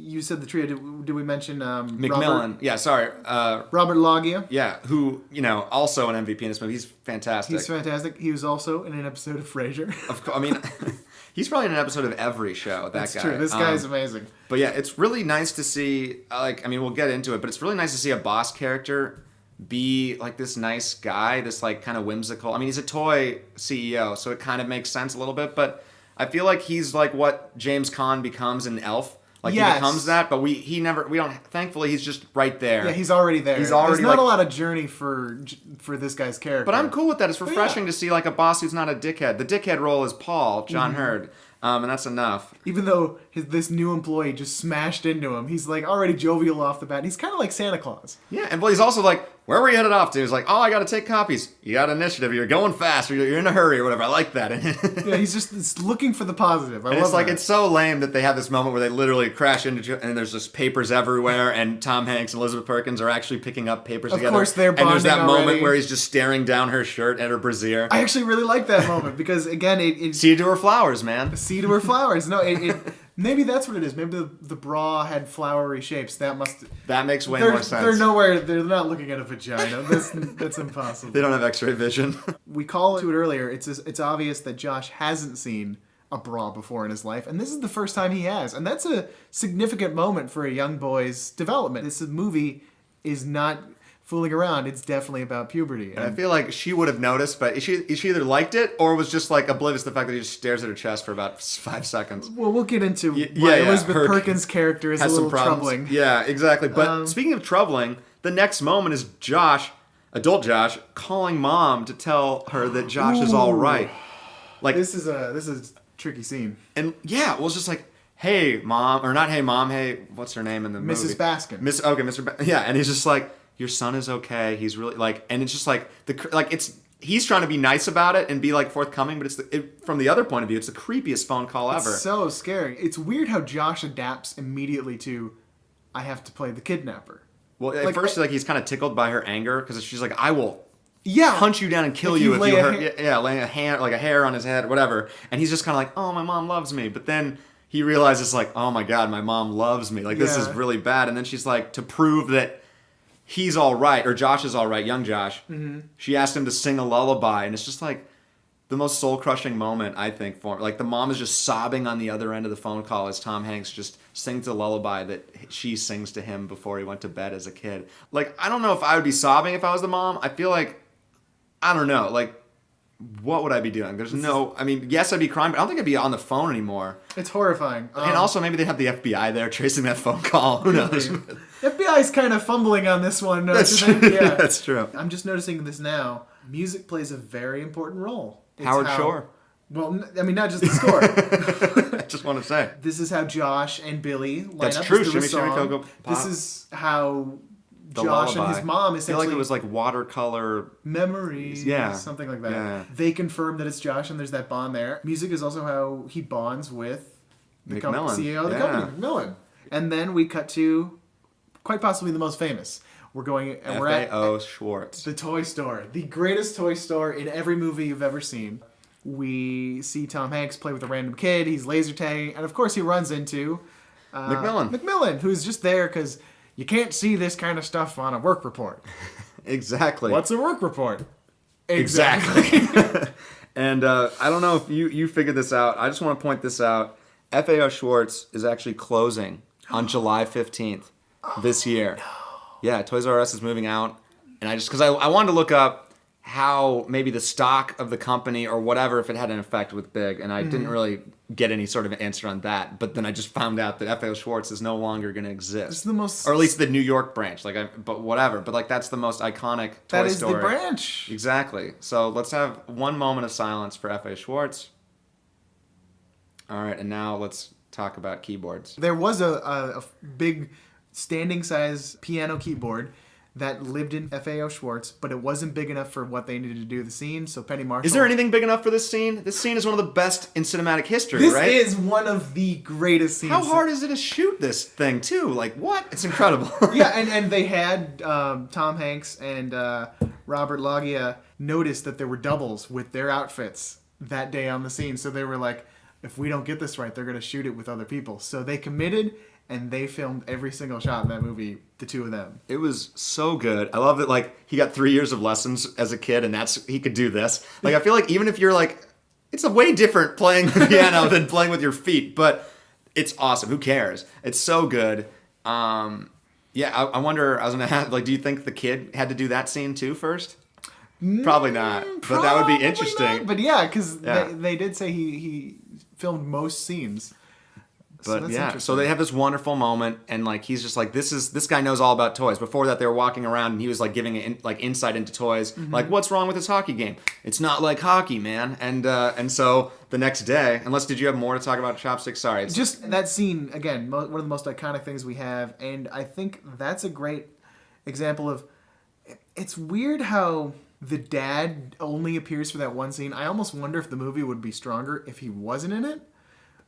you said the trio. Did we mention McMillan? Robert Loggia. Yeah, who also an MVP in this movie. He's fantastic. He's fantastic. He was also in an episode of Frasier. Of course, I mean, he's probably in an episode of every show. That's true. This guy's amazing. But yeah, it's really nice to see. We'll get into it, but it's really nice to see a boss character be like this nice guy, this like kind of whimsical. I mean, he's a toy CEO, so it kind of makes sense a little bit. But I feel like he's like what James Caan becomes in Elf. Like he becomes that, but we don't. Thankfully, he's just right there. Yeah, he's already there. There's not a lot of journey for this guy's character. But I'm cool with that. It's refreshing to see like a boss who's not a dickhead. The dickhead role is Paul, John Hurd, and that's enough. Even though this new employee just smashed into him, he's like already jovial off the bat. He's kind of like Santa Claus. Yeah, and he's also like, where were you headed off to? He's like, oh, I got to take copies. You got initiative. You're going fast. Or you're in a hurry or whatever. I like that. Yeah, he's looking for the positive. I love that. It's so lame that they have this moment where they literally crash into and there's just papers everywhere and Tom Hanks and Elizabeth Perkins are actually picking up papers together. Of course, they're bonding. And there's that already. moment where he's just staring down her shirt and her brassiere. I actually really like that moment because again, it seed to her flowers, man. Seed to her flowers. No, it maybe that's what it is. Maybe the bra had flowery shapes. That makes way more sense. They're not looking at a vagina. That's impossible. They don't have X-ray vision. We called to it earlier. It's obvious that Josh hasn't seen a bra before in his life, and this is the first time he has, and that's a significant moment for a young boy's development. This movie is not fooling around. It's definitely about puberty. And I feel like she would have noticed, but she either liked it or was just like oblivious to the fact that he just stares at her chest for about 5 seconds. Well, we'll get into why Elizabeth Perkins' character is a little troubling. Yeah, exactly. But speaking of troubling, the next moment is adult Josh, calling mom to tell her that Josh is all right. Like this is a tricky scene. And it's just like, hey mom, or not hey mom, hey, what's her name in the movie? Mrs. Baskin. Yeah, and he's just like, your son is okay. He's really like, and it's just like he's trying to be nice about it and be like forthcoming, but from the other point of view, it's the creepiest phone call ever. It's so scary. It's weird how Josh adapts immediately to, I have to play the kidnapper. Well, at first, he's kind of tickled by her anger because she's like, I will hunt you down and kill you if you hurt. Laying a hand, like a hair on his head, whatever. And he's just kind of like, oh, my mom loves me. But then he realizes like, oh my God, my mom loves me. Like this is really bad. And then she's like, to prove that he's all right, or Josh is all right, young Josh, she asked him to sing a lullaby. And it's just like the most soul-crushing moment, I think, for him. Like the mom is just sobbing on the other end of the phone call as Tom Hanks just sings a lullaby that she sings to him before he went to bed as a kid. Like, I don't know if I would be sobbing if I was the mom. I feel like, I don't know, like, what would I be doing? Yes, I'd be crying, but I don't think I'd be on the phone anymore. It's horrifying. And also, maybe they'd have the FBI there tracing that phone call. Who knows? FBI's kind of fumbling on this one. That's true. Yeah. That's true. I'm just noticing this now. Music plays a very important role. Howard Shore. Well, I mean, not just the score. I just want to say. This is how Josh and Billy line That's up true. to the Shimmy, song. Shimmy, Coco, Pop. This is how The Josh lullaby. and his mom essentially... I feel like it was like watercolor... Memories. Yeah. Something like that. Yeah. They confirm that it's Josh and there's that bond there. Music is also how he bonds with the CEO of the company, McMillan. And then we cut to quite possibly the most famous. We're at F.A.O. Schwartz. The toy store. The greatest toy store in every movie you've ever seen. We see Tom Hanks play with a random kid. He's laser tagging. And of course he runs into... McMillan, who's just there because you can't see this kind of stuff on a work report. Exactly. What's a work report? Exactly. And I don't know if you figured this out. I just want to point this out. F.A.O. Schwartz is actually closing on July 15th this year. No. Yeah, Toys R Us is moving out. And because I wanted to look up how maybe the stock of the company or whatever, if it had an effect with Big. And I didn't really get any sort of answer on that. But then I just found out that F.A.O. Schwartz is no longer going to exist. It's the most... Or at least the New York branch. But whatever. But like that's the most iconic toy That is story. the branch. Exactly. So let's have one moment of silence for F.A. Schwartz. All right, and now let's talk about keyboards. There was a big standing size piano keyboard that lived in FAO Schwartz, but it wasn't big enough for what they needed to do the scene. So Penny Marshall. Is there anything big enough for this scene? This scene is one of the best in cinematic history, this right? This is one of the greatest scenes. How hard is it to shoot this thing, too? Like, what? It's incredible. Yeah, and they had Tom Hanks and Robert Loggia notice that there were doubles with their outfits that day on the scene. So they were like, if we don't get this right, they're going to shoot it with other people. So they committed, and they filmed every single shot in that movie, the two of them. It was so good. I love that, like, he got 3 years of lessons as a kid, and he could do this. Like, I feel like even if you're like, it's a way different playing the piano than playing with your feet, but it's awesome. Who cares? It's so good. Yeah, I wonder, I was going to ask, like, do you think the kid had to do that scene too first? Probably not, but that would be interesting. Not. But yeah, because they did say he filmed most scenes. But so they have this wonderful moment, and like he's just like, this guy knows all about toys. Before that, they were walking around, and he was like giving insight into toys. Mm-hmm. Like, what's wrong with this hockey game? It's not like hockey, man. And so the next day, did you have more to talk about Chopsticks? Sorry, just that scene again, one of the most iconic things we have, and I think that's a great example of. It's weird how the dad only appears for that one scene. I almost wonder if the movie would be stronger if he wasn't in it.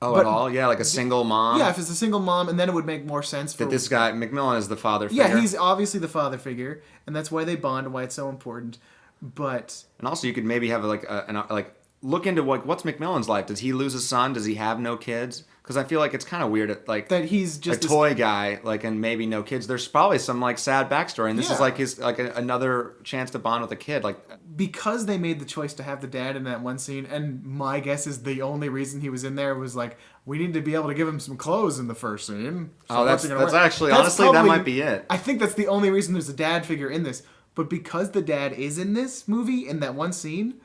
Oh, but, at all? Yeah, like a single mom? Yeah, if it's a single mom, and then it would make more sense for... That this guy, McMillan, is the father figure. Yeah, he's obviously the father figure, and that's why they bond, why it's so important, but... And also, you could maybe have, look into what's McMillan's life. Does he lose a son? Does he have no kids? Because I feel like it's kind of weird, like... That he's just a toy guy, like, and maybe no kids. There's probably some, like, sad backstory, and this is, like, his, like, another chance to bond with a kid, like... Because they made the choice to have the dad in that one scene, and my guess is the only reason he was in there was like, we need to be able to give him some clothes in the first scene. So that's actually, honestly, probably, that might be it. I think that's the only reason there's a dad figure in this. But because the dad is in this movie, in that one scene,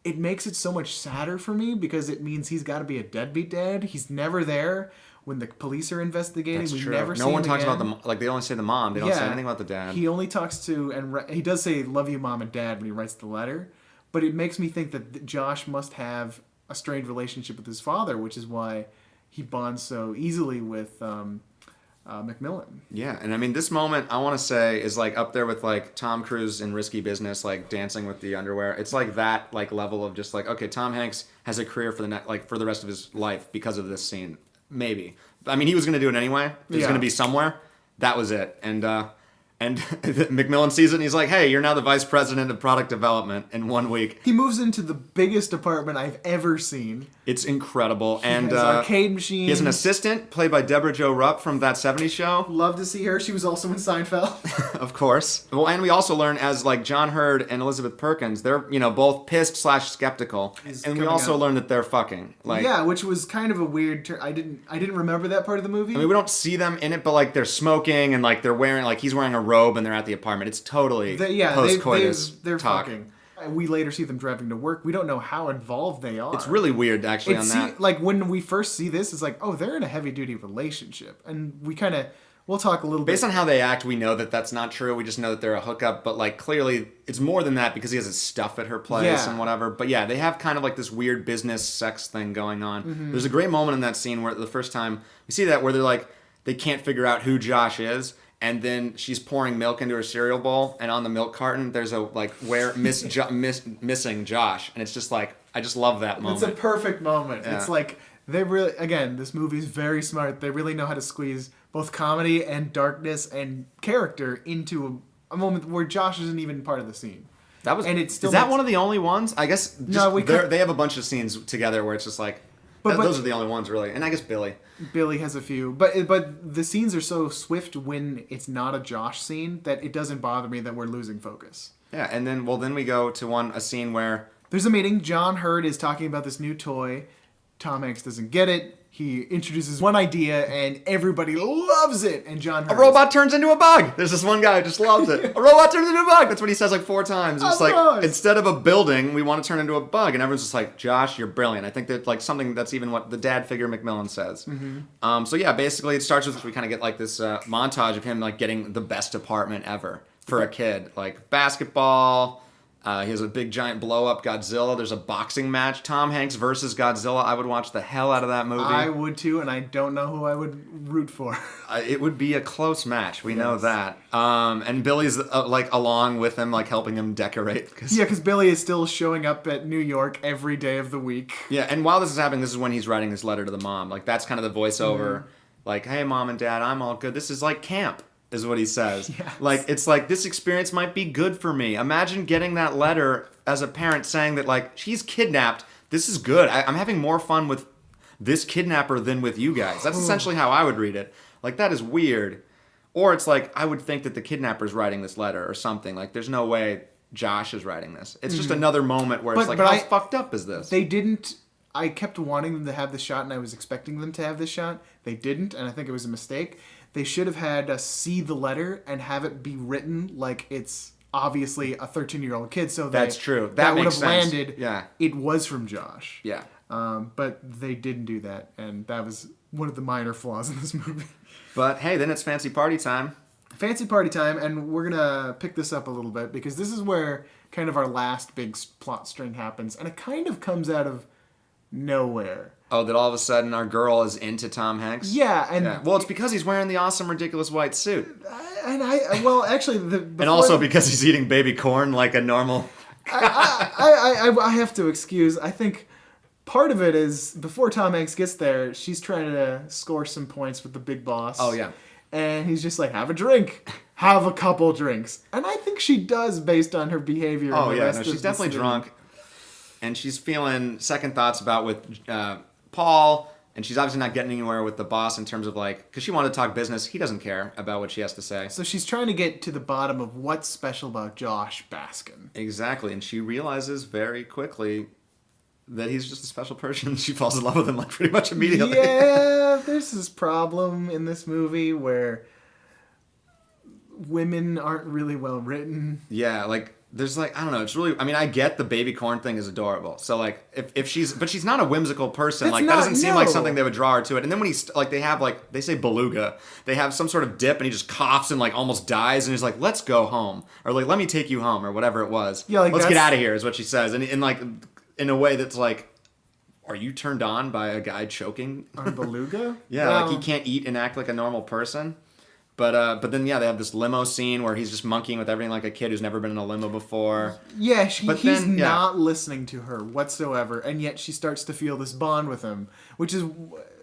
it makes it so much sadder for me because it means he's got to be a deadbeat dad. He's never there when the police are investigating. That's we true. never see No one him talks again. about the, like, they only say the mom. They don't say anything about the dad. He only talks to, and he does say, love you, mom and dad, when he writes the letter. But it makes me think that Josh must have a strained relationship with his father, which is why he bonds so easily with McMillan. Yeah, and I mean, this moment, I want to say, is like up there with like Tom Cruise in Risky Business, like dancing with the underwear. It's like that like level of just like, okay, Tom Hanks has a career for the rest of his life because of this scene. Maybe. I mean, he was going to do it anyway. He was going to be somewhere. That was it. And McMillan sees it and he's like, hey, you're now the vice president of product development in 1 week. He moves into the biggest apartment I've ever seen. It's incredible. He has arcade machines. He has an assistant played by Deborah Jo Rupp from That 70s Show. Love to see her. She was also in Seinfeld. Of course. Well, and we also learn as like John Hurd and Elizabeth Perkins, they're, both pissed / skeptical. And we also learn that they're fucking. Like, yeah, which was kind of a weird I didn't remember that part of the movie. I mean, we don't see them in it, but like they're smoking and like they're wearing, like he's wearing a robe and they're at the apartment. It's totally post-coitus they're talk. Fucking. We later see them driving to work. We don't know how involved they are. It's really weird, actually, on that. Like, when we first see this, it's like, oh, they're in a heavy-duty relationship. And we'll talk a little bit. Based on how they act, we know that that's not true. We just know that they're a hookup. But, like, clearly, it's more than that because he has his stuff at her place and whatever. But, yeah, they have kind of, like, this weird business sex thing going on. Mm-hmm. There's a great moment in that scene where the first time we see that where they're, like, they can't figure out who Josh is. And then she's pouring milk into her cereal bowl, and on the milk carton, there's a, like, missing Josh. And it's just, like, I just love that moment. It's a perfect moment. Yeah. It's like, they really, again, this movie's very smart. They really know how to squeeze both comedy and darkness and character into a moment where Josh isn't even part of the scene. Is that one of the only ones? I guess they have a bunch of scenes together where it's just like, those are the only ones, really. And I guess Billy. Billy has a few. But the scenes are so swift when it's not a Josh scene that it doesn't bother me that we're losing focus. Yeah, and then we go to a scene where... There's a meeting. John Hurd is talking about this new toy. Tom Hanks doesn't get it. He introduces one idea, and everybody loves it. And John Hurd... A robot turns into a bug! There's this one guy who just loves it. A robot turns into a bug! That's what he says like 4 times. It's like, instead of a building, we want to turn into a bug. And everyone's just like, Josh, you're brilliant. I think that like something that's even what the dad figure McMillan says. Mm-hmm. So yeah, basically it starts with, we kind of get like this montage of him like getting the best apartment ever for a kid. Like basketball... He has a big giant blow-up Godzilla. There's a boxing match. Tom Hanks versus Godzilla. I would watch the hell out of that movie. I would too, and I don't know who I would root for. It would be a close match. We know that. And Billy's like along with him, like helping him decorate. Because Billy is still showing up at New York every day of the week. Yeah, and while this is happening, this is when he's writing his letter to the mom. Like, that's kind of the voiceover. Like, hey, Mom and Dad, I'm all good. This is like camp. Is what he says. Yes. Like, it's like, this experience might be good for me. Imagine getting that letter as a parent saying that, like, she's kidnapped. This is good. I'm having more fun with this kidnapper than with you guys. That's essentially how I would read it. Like, that is weird. Or it's like, I would think that the kidnapper's writing this letter or something. Like, there's no way Josh is writing this. It's just another moment where it's like, how fucked up is this? They didn't... I kept wanting them to have this shot, and I was expecting them to have this shot. They didn't, and I think it was a mistake. They should have had us see the letter and have it be written like it's obviously a 13-year-old kid. So that's true. That would makes have sense. landed. Yeah. It was from Josh. Yeah. But they didn't do that, and that was one of the minor flaws in this movie. But hey, then it's fancy party time. Fancy party time, and we're gonna pick this up a little bit because this is where kind of our last big plot string happens, and it kind of comes out of nowhere. Oh, that all of a sudden our girl is into Tom Hanks? Yeah, and well, it's because he's wearing the awesome, ridiculous white suit. And actually, and also because he's eating baby corn like a normal. I have to excuse. I think part of it is before Tom Hanks gets there, she's trying to score some points with the big boss. Oh yeah, and he's just like, have a drink, have a couple drinks, and I think she does based on her behavior. Oh yeah, no, she's definitely drunk, and she's feeling second thoughts about with Paul, and she's obviously not getting anywhere with the boss in terms of like, because she wanted to talk business. He doesn't care about what she has to say. So she's trying to get to the bottom of what's special about Josh Baskin. Exactly, and she realizes very quickly that he's just a special person. She falls in love with him like pretty much immediately. Yeah, there's this problem in this movie where women aren't really well written. Yeah, like there's like, I don't know, it's really, I mean, I get the baby corn thing is adorable. So like if she's, but she's not a whimsical person. That doesn't seem like something that would draw her to it. And then when he's like, they have like, they say beluga, they have some sort of dip and he just coughs and like almost dies. And he's like, let's go home. Or like, let me take you home or whatever it was. Yeah, like let's get out of here is what she says. And like, in a way that's like, are you turned on by a guy choking on beluga? Yeah, like he can't eat and act like a normal person. But then yeah, they have this limo scene where he's just monkeying with everything like a kid who's never been in a limo before. Yeah, he's not listening to her whatsoever, and yet she starts to feel this bond with him, which is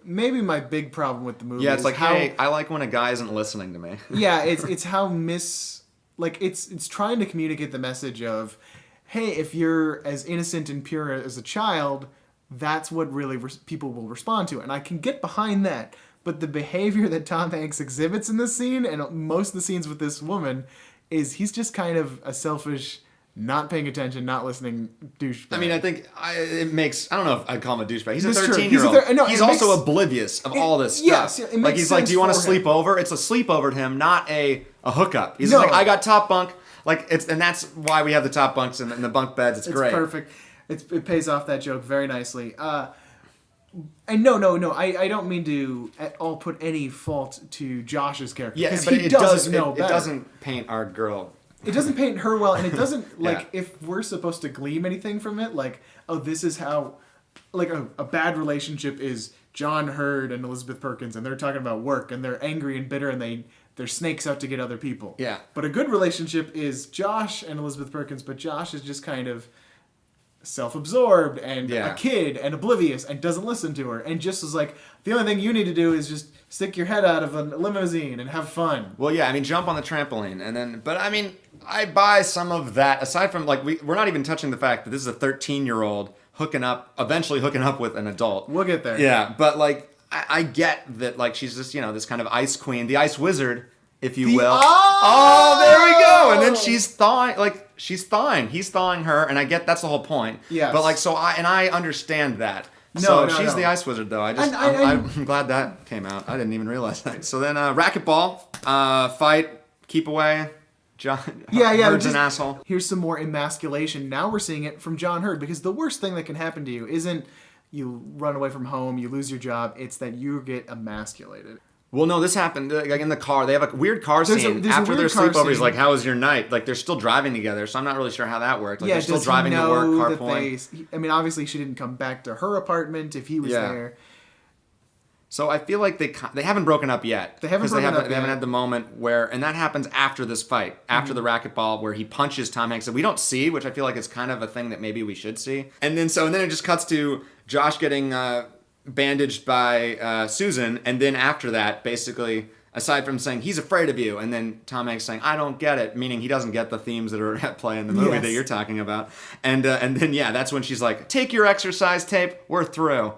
maybe my big problem with the movie. Yeah, it's like, hey, I like when a guy isn't listening to me. Yeah, it's how it's trying to communicate the message of, hey, if you're as innocent and pure as a child, that's what really people will respond to, and I can get behind that. But the behavior that Tom Hanks exhibits in this scene, and most of the scenes with this woman, is he's just kind of a selfish, not paying attention, not listening douchebag. I mean, I think it makes, I don't know if I'd call him a douchebag. He's a 13-year-old. He's also oblivious of all this stuff. Yes, it makes like he's like, do you want to sleep over? It's a sleepover to him, not a hookup. He's like, I got top bunk. Like and that's why we have the top bunks and the bunk beds. It's great. Perfect. It pays off that joke very nicely. And no, I don't mean to at all put any fault to Josh's character. Yeah, but he does know better. It doesn't paint our girl. It doesn't paint her well, and it doesn't, like, if we're supposed to glean anything from it, like, oh, this is how, like, a bad relationship is John Hurd and Elizabeth Perkins, and they're talking about work, and they're angry and bitter, and they're snakes out to get other people. Yeah. But a good relationship is Josh and Elizabeth Perkins, but Josh is just kind of self-absorbed and a kid and oblivious and doesn't listen to her and just is like, the only thing you need to do is just stick your head out of a limousine and have fun. Well, yeah, I mean, jump on the trampoline and then, but I mean, I buy some of that aside from like, we're not even touching the fact that this is a 13-year-old eventually hooking up with an adult. We'll get there. Yeah, but like, I get that like, she's just, this kind of ice queen, the ice wizard, if you will. Oh, there we go. And then she's thawing, like, he's thawing her, and I get that's the whole point. Yes. But like, I understand that. She's the ice wizard, though. I'm glad that came out. I didn't even realize that. So then, racquetball, fight, keep away. Hurd's an asshole. Here's some more emasculation. Now we're seeing it from John Hurd, because the worst thing that can happen to you isn't you run away from home, you lose your job. It's that you get emasculated. Well, no, this happened like in the car. They have a weird car scene. After their sleepover, he's like, how was your night? Like, they're still driving together, so I'm not really sure how that worked. Like, they're still driving to work, carpooling. I mean, obviously, she didn't come back to her apartment if he was there. So I feel like they haven't broken up yet. They haven't had the moment where, and that happens after this fight, after the racquetball, where he punches Tom Hanks that we don't see, which I feel like is kind of a thing that maybe we should see. And then it just cuts to Josh getting bandaged by Susan, and then after that, basically, aside from saying he's afraid of you, and then Tom Hanks saying I don't get it, meaning he doesn't get the themes that are at play in the movie that you're talking about, and then that's when she's like, take your exercise tape, we're through.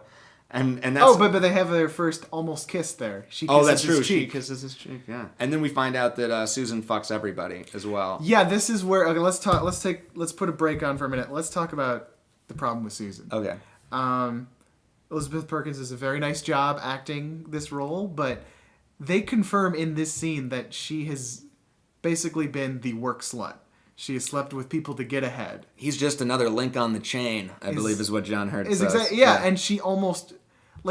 And that's but they have their first almost kiss there. She kisses that's true. His cheek. She kisses his cheek. Yeah, and then we find out that Susan fucks everybody as well. Yeah, this is where let's put a break on for a minute. Let's talk about the problem with Susan. Okay. Elizabeth Perkins does a very nice job acting this role, but they confirm in this scene that she has basically been the work slut. She has slept with people to get ahead. He's just another link on the chain, I believe is what John Hurt says. And she almost,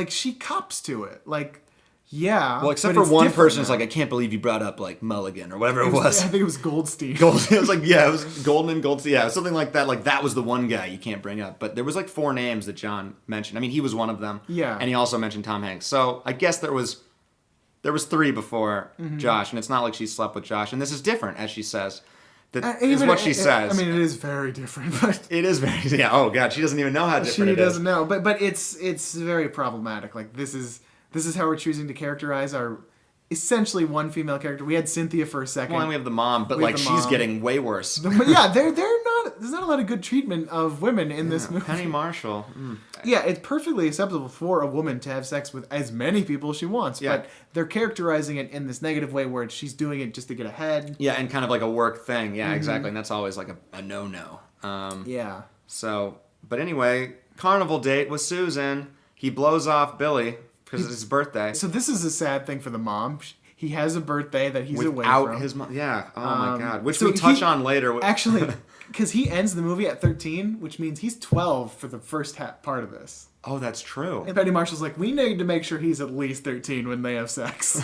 she cops to it. Well, except for one person is like, I can't believe you brought up, Mulligan or whatever it was. I think it was Goldstein. It was it was Goldman, Goldstein. Yeah, it was something like that. That was the one guy you can't bring up. But there was 4 names that John mentioned. I mean, he was one of them. Yeah. And he also mentioned Tom Hanks. So I guess there was 3 before Josh, and it's not like she slept with Josh. And this is different, as she says. That is what she says. I mean, it is very different, but it is very. Yeah. Oh God, she doesn't even know how different it is. She doesn't know, but it's very problematic. This is how we're choosing to characterize our essentially one female character. We had Cynthia for a second. Well, and we have the mom, but she's getting way worse. They're not. There's not a lot of good treatment of women in this movie. Penny Marshall. Yeah, it's perfectly acceptable for a woman to have sex with as many people as she wants, but they're characterizing it in this negative way where she's doing it just to get ahead. Yeah, and kind of like a work thing. Yeah, exactly. And that's always like a no-no. Yeah. So, but anyway, carnival date with Susan. He blows off Billy because it's his birthday. So this is a sad thing for the mom. He has a birthday that he's away from. Without his mom. Yeah. Oh my God. Which we touch on later. Actually, because he ends the movie at 13, which means he's 12 for the first part of this. Oh, that's true. And Penny Marshall's like, we need to make sure he's at least 13 when they have sex.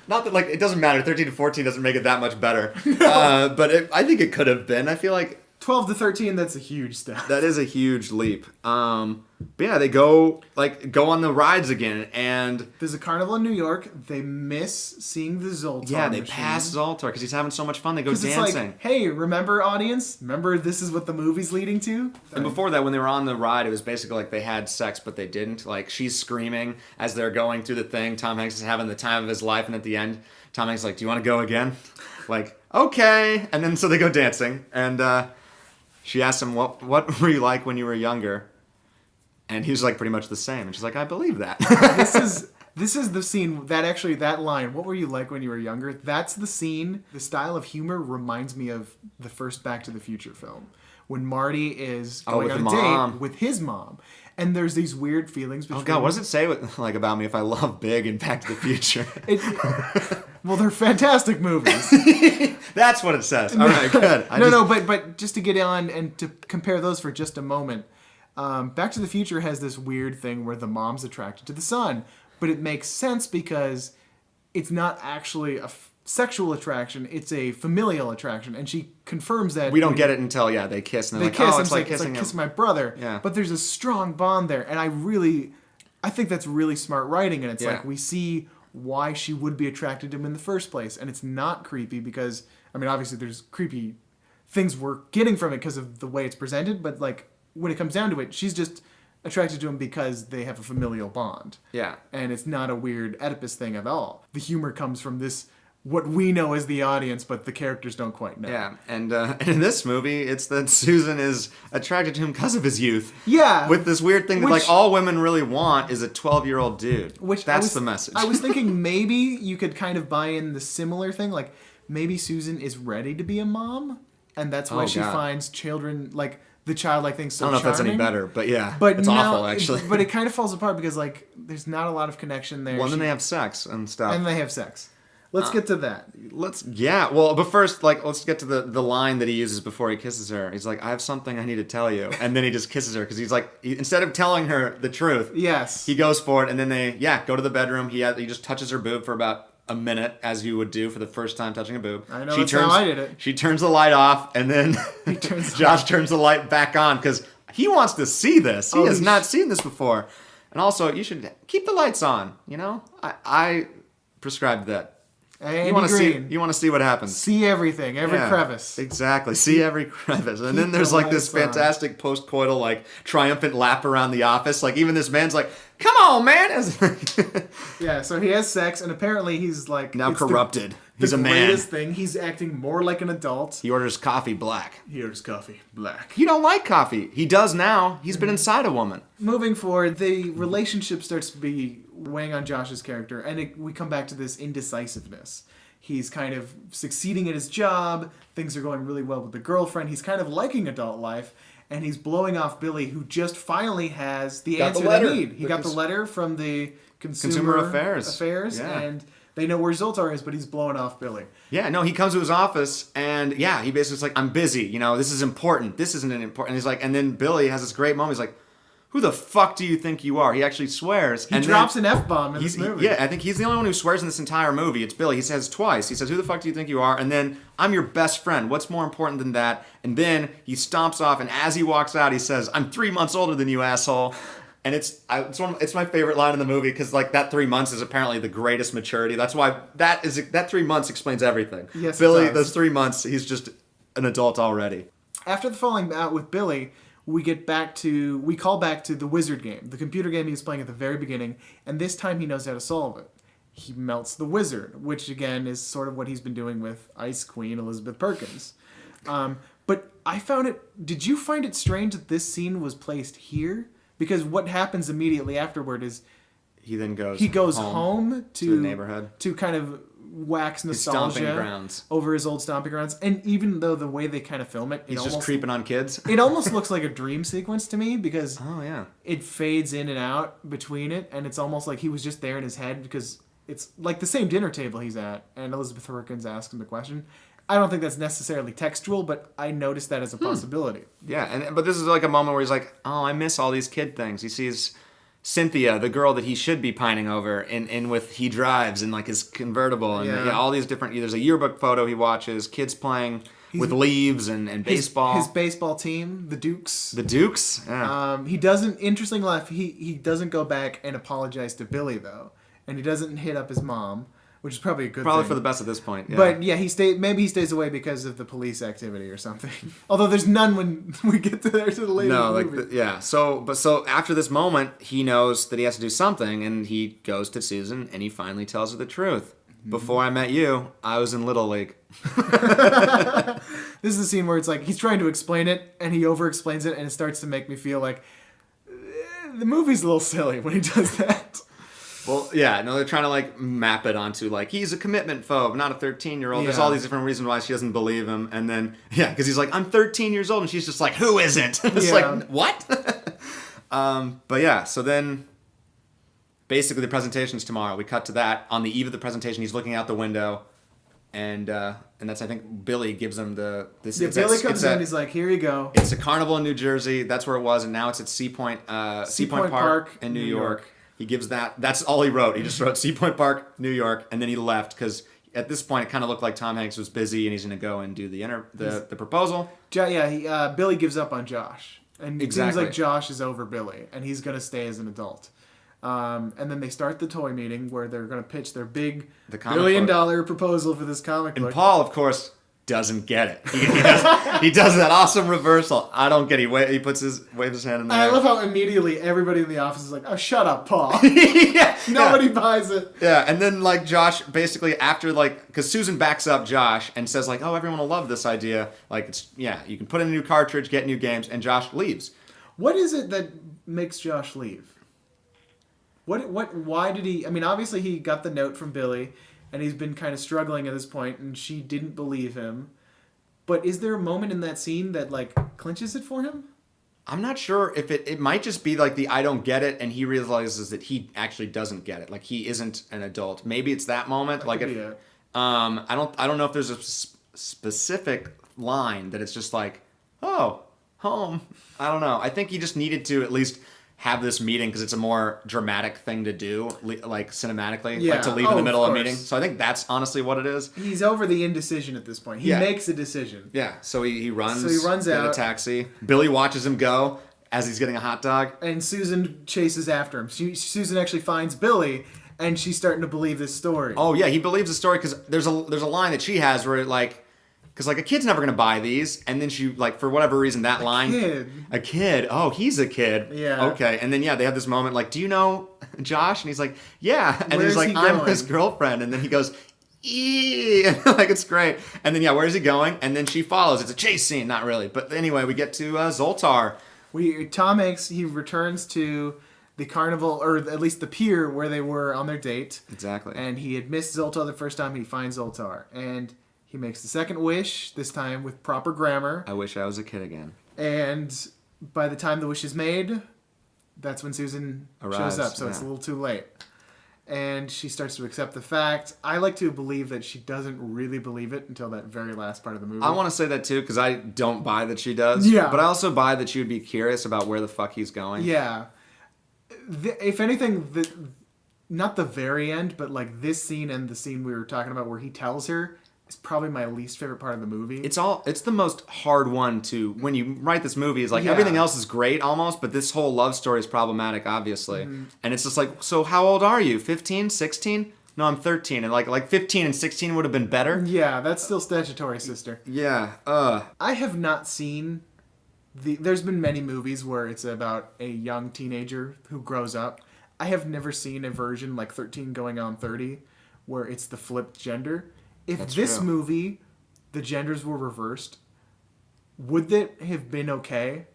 Not that, it doesn't matter. 13 to 14 doesn't make it that much better. No. But I think it could have been. I feel like 12 to 13, that's a huge step. That is a huge leap. But yeah, they go on the rides again, and there's a carnival in New York. They miss seeing the Zoltar. Yeah, they pass Zoltar because he's having so much fun. They go dancing. It's like, hey, remember, audience? Remember, this is what the movie's leading to. And before that, when they were on the ride, it was basically like they had sex, but they didn't. She's screaming as they're going through the thing. Tom Hanks is having the time of his life, and at the end, Tom Hanks is like, "Do you want to go again?" Okay. And then so they go dancing, and she asks him, "What were you like when you were younger?" And he's pretty much the same. And she's like, I believe that. This is the scene that line, what were you like when you were younger? That's the scene. The style of humor reminds me of the first Back to the Future film. When Marty is going on a date with his mom. And there's these weird feelings between... Oh, God, what does it say about me if I love Big and Back to the Future? Well, they're fantastic movies. That's what it says. All right, good. But just to get on and to compare those for just a moment... Back to the Future has this weird thing where the mom's attracted to the son, but it makes sense because it's not actually a sexual attraction; it's a familial attraction, and she confirms that. We don't get it until they kiss, and they're kiss, oh, it's like kissing my brother. Yeah. But there's a strong bond there, and I think that's really smart writing, and it's we see why she would be attracted to him in the first place, and it's not creepy because obviously there's creepy things we're getting from it because of the way it's presented, but when it comes down to it, she's just attracted to him because they have a familial bond. Yeah. And it's not a weird Oedipus thing at all. The humor comes from this, what we know as the audience, but the characters don't quite know. Yeah, and in this movie, it's that Susan is attracted to him because of his youth. Yeah. With this weird thing that all women really want is a 12-year-old dude. That's the message. I was thinking maybe you could kind of buy in the similar thing, maybe Susan is ready to be a mom, and that's why she finds children, the childlike thing's so charming. I don't know if that's any better, but yeah. It's awful, actually. But it kind of falls apart because, there's not a lot of connection there. Well, then they have sex and stuff. And they have sex. Let's get to that. Well, but first, like, let's get to the line that he uses before he kisses her. He's like, I have something I need to tell you. And then he just kisses her because he's like, instead of telling her the truth, yes, he goes for it. And then they, go to the bedroom. He just touches her boob for about a minute, as you would do for the first time touching a boob. I know, that's how I did it. She turns the light off, and then Josh turns the light back on because he wants to see this. He has not seen this before. And also, you should keep the lights on, you know? I prescribed that. Andy you want Greene. to see what happens. See everything, every crevice. Exactly. See every crevice. And then there's like this fantastic post-coital like triumphant lap around the office. Like even this man's like, "Come on, man." Yeah, so he has sex and apparently he's like now corrupted. He's a man. The greatest thing. He's acting more like an adult. He orders coffee black. You don't like coffee. He does now. He's been inside a woman. Moving forward, the relationship starts to be weighing on Josh's character, and we come back to this indecisiveness. He's kind of succeeding at his job. Things are going really well with the girlfriend. He's kind of liking adult life, and he's blowing off Billy, who just finally has the answer they need. He got the letter from the Consumer Affairs, and they know where Zoltar is, but he's blowing off Billy. Yeah, no, he comes to his office, and he basically's like, I'm busy, you know, this is important. This isn't important. And he's like, and then Billy has this great moment. He's like, who the fuck do you think you are? He actually swears. He drops an F-bomb in this movie. Yeah, I think he's the only one who swears in this entire movie. It's Billy. He says twice. He says, who the fuck do you think you are? And then, I'm your best friend. What's more important than that? And then he stomps off, and as he walks out, he says, I'm 3 months older than you, asshole. And it's my favorite line in the movie because like that 3 months is apparently the greatest maturity. That's why that 3 months explains everything. Yes, Billy, those 3 months, he's just an adult already. After the falling out with Billy, we call back to the wizard game, the computer game he was playing at the very beginning, and this time he knows how to solve it. He melts the wizard, which again is sort of what he's been doing with Ice Queen Elizabeth Perkins. But did you find it strange that this scene was placed here? Because what happens immediately afterward is he goes home to the neighborhood to kind of wax nostalgia over his old stomping grounds. And even though the way they kind of film it, he's just creeping on kids. It almost looks like a dream sequence to me because it fades in and out between it, and it's almost like he was just there in his head because it's like the same dinner table he's at, and Elizabeth Perkins asks him the question. I don't think that's necessarily textual, but I noticed that as a possibility. Yeah, but this is like a moment where he's like, oh, I miss all these kid things. He sees Cynthia, the girl that he should be pining over, in with He Drives and like his convertible, and all these different. There's a yearbook photo he watches, kids playing with leaves and baseball. His baseball team, the Dukes. Yeah. He doesn't. Interesting enough, he doesn't go back and apologize to Billy though, and he doesn't hit up his mom. Which is probably a good thing. For the best at this point. Yeah. But yeah, maybe he stays away because of the police activity or something. Although there's none when we get to the later movie. So after this moment, he knows that he has to do something, and he goes to Susan, and he finally tells her the truth. Mm-hmm. Before I met you, I was in Little League. This is the scene where it's like he's trying to explain it, and he over-explains it, and it starts to make me feel like the movie's a little silly when he does that. Well, yeah, no, they're trying to, like, map it onto, like, he's a commitment phobe, not a 13-year-old. Yeah. There's all these different reasons why she doesn't believe him. And then, because he's like, I'm 13 years old. And she's just like, who isn't? It's like, what? But yeah, so then, basically the presentation's tomorrow. We cut to that. On the eve of the presentation, he's looking out the window. And that's, I think, Billy gives him this. Yeah, Billy comes in, he's like, here you go. It's a carnival in New Jersey. That's where it was. And now it's at Sea Point Park in New York. He gives that's all he wrote. He just wrote Sea Point Park, New York, and then he left because at this point it kind of looked like Tom Hanks was busy and he's going to go and do the proposal. Billy gives up on Josh. And it seems like Josh is over Billy and he's going to stay as an adult. And then they start the toy meeting where they're going to pitch their big $1 billion proposal for this comic book. And Paul, of course, doesn't get it. He does that awesome reversal. I don't get it. He waves his hand in the air. I love how immediately everybody in the office is like, oh, shut up, Paul. Nobody buys it. Yeah, and then like Josh, basically after because Susan backs up Josh and says like, oh, everyone will love this idea. Like you can put in a new cartridge, get new games, and Josh leaves. What is it that makes Josh leave? Why did he, I mean, obviously he got the note from Billy, and he's been kind of struggling at this point, and she didn't believe him. But is there a moment in that scene that, clinches it for him? I'm not sure if it might just be, the I don't get it, and he realizes that he actually doesn't get it. Like, he isn't an adult. Maybe it's that moment. I don't know if there's a specific line that it's just like, oh, home. I don't know. I think he just needed to at least have this meeting because it's a more dramatic thing to do, like cinematically, like to leave in the middle of a meeting. So I think that's honestly what it is. He's over the indecision at this point. He makes a decision. Yeah. So he runs. So he runs out. In a taxi. Billy watches him go as he's getting a hot dog. And Susan chases after him. Susan actually finds Billy, and she's starting to believe this story. Oh yeah, he believes the story because there's a line that she has where because a kid's never gonna buy these, and then she for whatever reason that line, a kid, oh he's a kid, yeah, okay, and then they have this moment do you know Josh, and he's like yeah, and he's like I'm his girlfriend, and then he goes it's great, and then where's he going, and then she follows. It's a chase scene, not really, but anyway we get to Zoltar. Tom Hanks, he returns to the carnival, or at least the pier where they were on their date, exactly, and he had missed Zoltar the first time. He finds Zoltar, and he makes the second wish, this time with proper grammar. I wish I was a kid again. And by the time the wish is made, that's when Susan shows up, so it's a little too late. And she starts to accept the fact. I like to believe that she doesn't really believe it until that very last part of the movie. I want to say that too, because I don't buy that she does. Yeah. But I also buy that she would be curious about where the fuck he's going. Yeah. If anything, not the very end, but this scene and the scene we were talking about where he tells her, it's probably my least favorite part of the movie. It's the most hard one to, when you write this movie, is everything else is great almost, but this whole love story is problematic, obviously. Mm-hmm. And it's just so how old are you? 15? 16? No, I'm 13. And 15 and 16 would have been better. Yeah, that's still statutory, sister. Yeah. I have not seen there's been many movies where it's about a young teenager who grows up. I have never seen a version like 13 going on 30 where it's the flipped gender. If this movie, the genders were reversed, would that have been okay?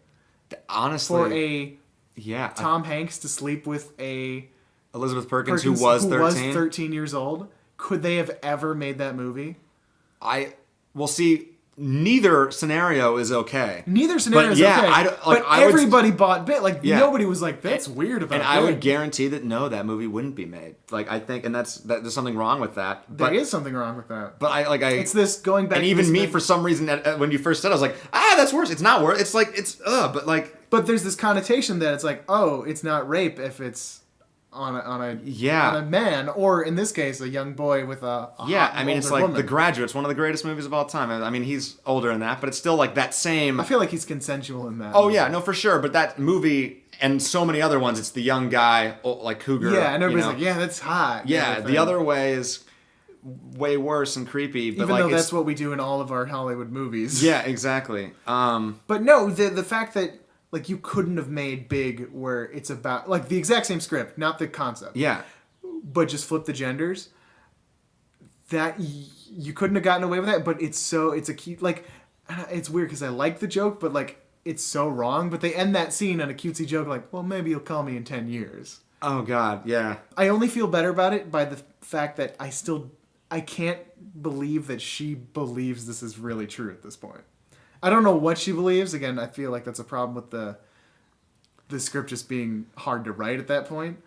Honestly, for Tom Hanks to sleep with a Elizabeth Perkins who was 13 years old? Could they have ever made that movie? Neither scenario is okay. Neither scenario is okay. But everybody bought bit. Nobody was that's weird about it. And I would guarantee that that movie wouldn't be made. I think, and there's something wrong with that. There is something wrong with that. But it's this going back. And even me, for some reason, when you first said it, I was like, that's worse. It's not worse. It's But there's this connotation that it's it's not rape if it's on a man, or in this case a young boy with a it's woman. The Graduate's one of the greatest movies of all time. I mean he's older than that, but it's still that same. I feel like he's consensual in that. Oh movie. Yeah, no, for sure. But that movie and so many other ones, it's the young guy cougar. Yeah, and everybody's that's hot. Yeah, the other way is way worse and creepy. But even though that's what we do in all of our Hollywood movies. Yeah, exactly. But no, the fact that you couldn't have made Big where it's about the exact same script, not the concept. Yeah. But just flip the genders. That you couldn't have gotten away with that, but it's a cute it's weird because I like the joke, but it's so wrong. But they end that scene on a cutesy joke well, maybe you'll call me in 10 years. Oh God, yeah. I only feel better about it by the fact that I can't believe that she believes this is really true at this point. I don't know what she believes. Again, I feel like that's a problem with the script just being hard to write at that point.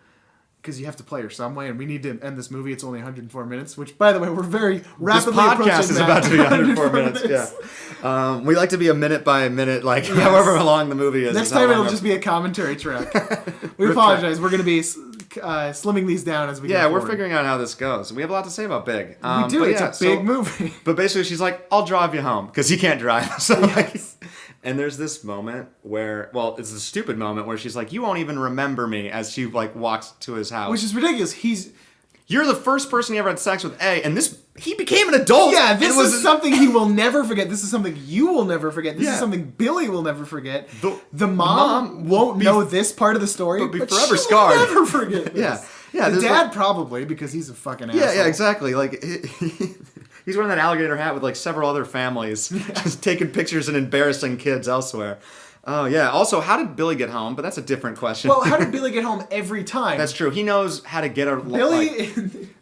Because you have to play her some way, and we need to end this movie. It's only 104 minutes, which, by the way, we're very rapidly approaching that. This podcast is about to be 104 minutes, yeah. We like to be a minute by a minute, however long the movie is. Next time it'll just be a commentary track. We apologize. We're going to be slimming these down as we go forward. We're figuring out how this goes. We have a lot to say about Big. We do. It's a big movie. But basically, she's like, I'll drive you home, because he can't drive. So and there's this moment where, it's a stupid moment where she's like, you won't even remember me, as she walks to his house. Which is ridiculous. You're the first person he ever had sex with, and he became an adult. Yeah, this is something he will never forget. This is something you will never forget. This is something Billy will never forget. The mom won't know this part of the story, but be forever scarred. Never forget this. Yeah. The dad probably, because he's a fucking asshole. Yeah, exactly. He's wearing that alligator hat with several other families, just taking pictures and embarrassing kids elsewhere. Oh, yeah. Also, how did Billy get home? But that's a different question. Well, how did Billy get home every time? That's true. He knows how to get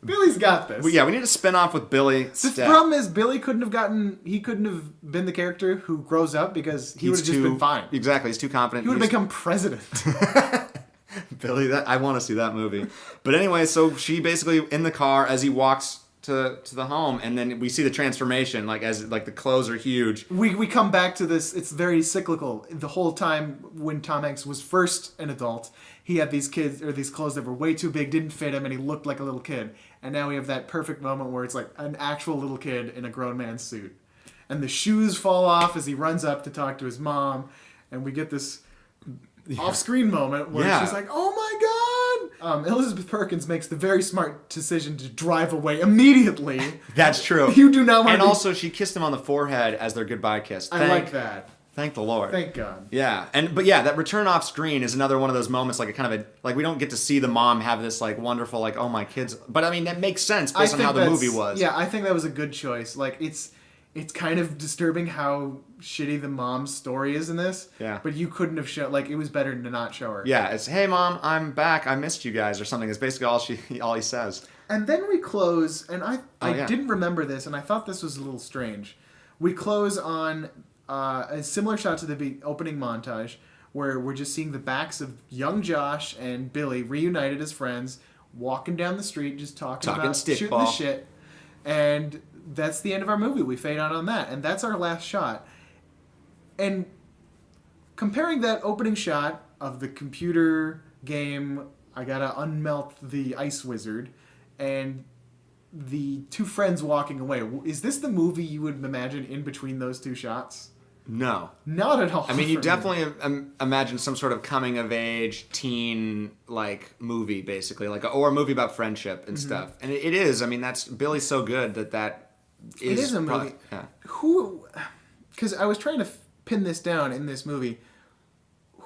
Billy's got this. We need to spin off with Billy. The problem is Billy couldn't have been the character who grows up because he would have just been fine. Exactly. He's too confident. He would have become president. Billy, I want to see that movie. But anyway, so she basically, in the car, as he walks to the home, and then we see the transformation, like as like the clothes are huge. We come back to this. It's very cyclical. The whole time when Tom Hanks was first an adult, he had these clothes that were way too big, didn't fit him, and he looked like a little kid. And now we have that perfect moment where it's like an actual little kid in a grown man's suit, and the shoes fall off as he runs up to talk to his mom, and we get this off-screen moment where she's like, "Oh my God!" Elizabeth Perkins makes the very smart decision to drive away immediately. That's true. You do not want. And also, she kissed him on the forehead as their goodbye kiss. I like that. Thank the Lord. Thank God. Yeah, but that return off screen is another one of those moments, like a kind of a like we don't get to see the mom have this like wonderful like oh my kids, but I mean that makes sense based on how the movie was. Yeah, I think that was a good choice. Like it's kind of disturbing how shitty the mom's story is in this. Yeah. But you couldn't have shown, like, it was better to not show her. Yeah, it's, hey, Mom, I'm back. I missed you guys, or something. It's basically all he says. And then we close, and I didn't remember this, and I thought this was a little strange. We close on a similar shot to the opening montage, where we're just seeing the backs of young Josh and Billy, reunited as friends, walking down the street, just talking about shooting the shit. And that's the end of our movie. We fade out on that. And that's our last shot. And comparing that opening shot of the computer game, I gotta unmelt the ice wizard, and the two friends walking away, is this the movie you would imagine in between those two shots? No. Not at all. I mean, you definitely imagine some sort of coming-of-age teen, like, movie, basically. Or a movie about friendship and stuff. And it is. I mean, Billy's so good that is... It is a movie. Yeah. Because I was trying to pin this down in this movie.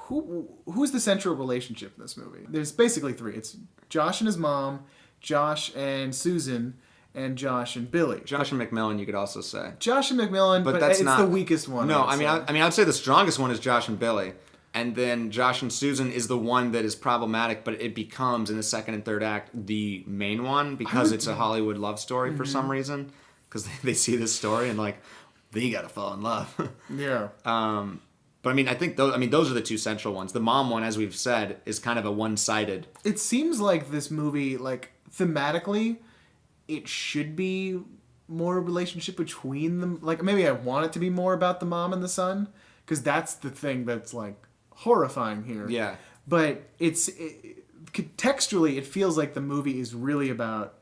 Who's the central relationship in this movie? There's basically three. It's Josh and his mom, Josh and Susan, and Josh and Billy. Josh and McMillan, you could also say. Josh and McMillan, but it's the weakest one. No, I'd say the strongest one is Josh and Billy. And then Josh and Susan is the one that is problematic, but it becomes, in the second and third act, the main one because it's a Hollywood love story for some reason. Because they see this story and like, they gotta fall in love. Yeah. But I mean, I think those are the two central ones. The mom one, as we've said, is kind of a one-sided. It seems like this movie, like thematically, it should be more relationship between them. Like maybe I want it to be more about the mom and the son, because that's the thing that's like horrifying here. Yeah. But contextually, it feels like the movie is really about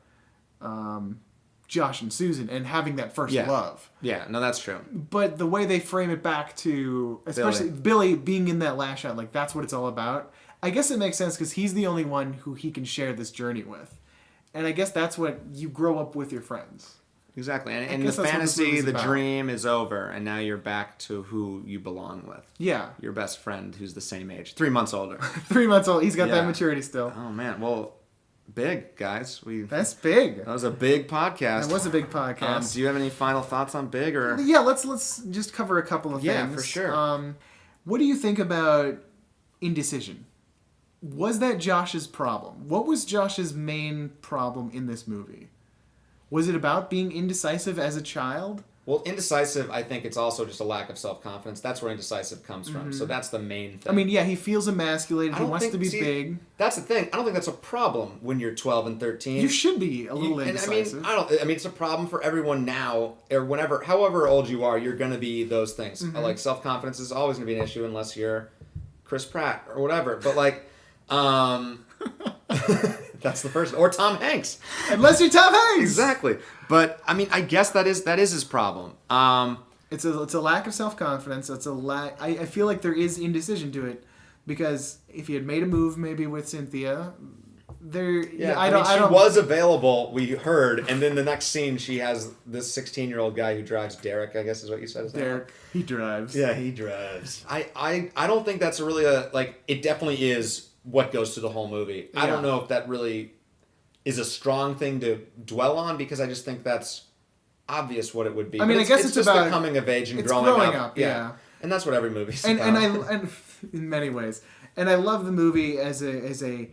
Josh and Susan and having that first love. Yeah, no, that's true. But the way they frame it back to, especially Billy being in that last shot, like that's what it's all about. I guess it makes sense because he's the only one who he can share this journey with. And I guess that's what you grow up with your friends. Exactly. And the fantasy, the dream is over, and now you're back to who you belong with. Yeah. Your best friend who's the same age. 3 months older. 3 months old. He's got that maturity still. Oh, man. Well, big, guys. That's big. That was a big podcast. That was a big podcast. Do you have any final thoughts on Big? Or yeah, let's just cover a couple of things. Yeah, for sure. What do you think about indecision? Was that Josh's problem? What was Josh's main problem in this movie? Was it about being indecisive as a child? Well, indecisive, I think it's also just a lack of self-confidence. That's where indecisive comes from. So that's the main thing. I mean, yeah, he feels emasculated. He wants to be big. That's the thing. I don't think that's a problem when you're 12 and 13. You should be a little indecisive. I mean, it's a problem for everyone now, or whenever, however old you are, you're going to be those things. Like, self-confidence is always going to be an issue unless you're Chris Pratt or whatever. But, like, that's the first, or Tom Hanks. Unless you're Tom Hanks. Exactly. But I mean, I guess that is his problem. It's a lack of self-confidence. It's a lack. I feel like there is indecision to it, because if he had made a move maybe with Cynthia, she was available. We heard, and then the next scene she has this 16-year-old guy who drives Derek. I guess is what you said. Derek. He drives. Yeah, he drives. I don't think that's really it definitely is what goes through the whole movie. I don't know if that really is a strong thing to dwell on, because I just think that's obvious what it would be. I mean, I guess it's just about the coming of age and growing up. Yeah. And that's what every movie's about. And in many ways. And I love the movie as a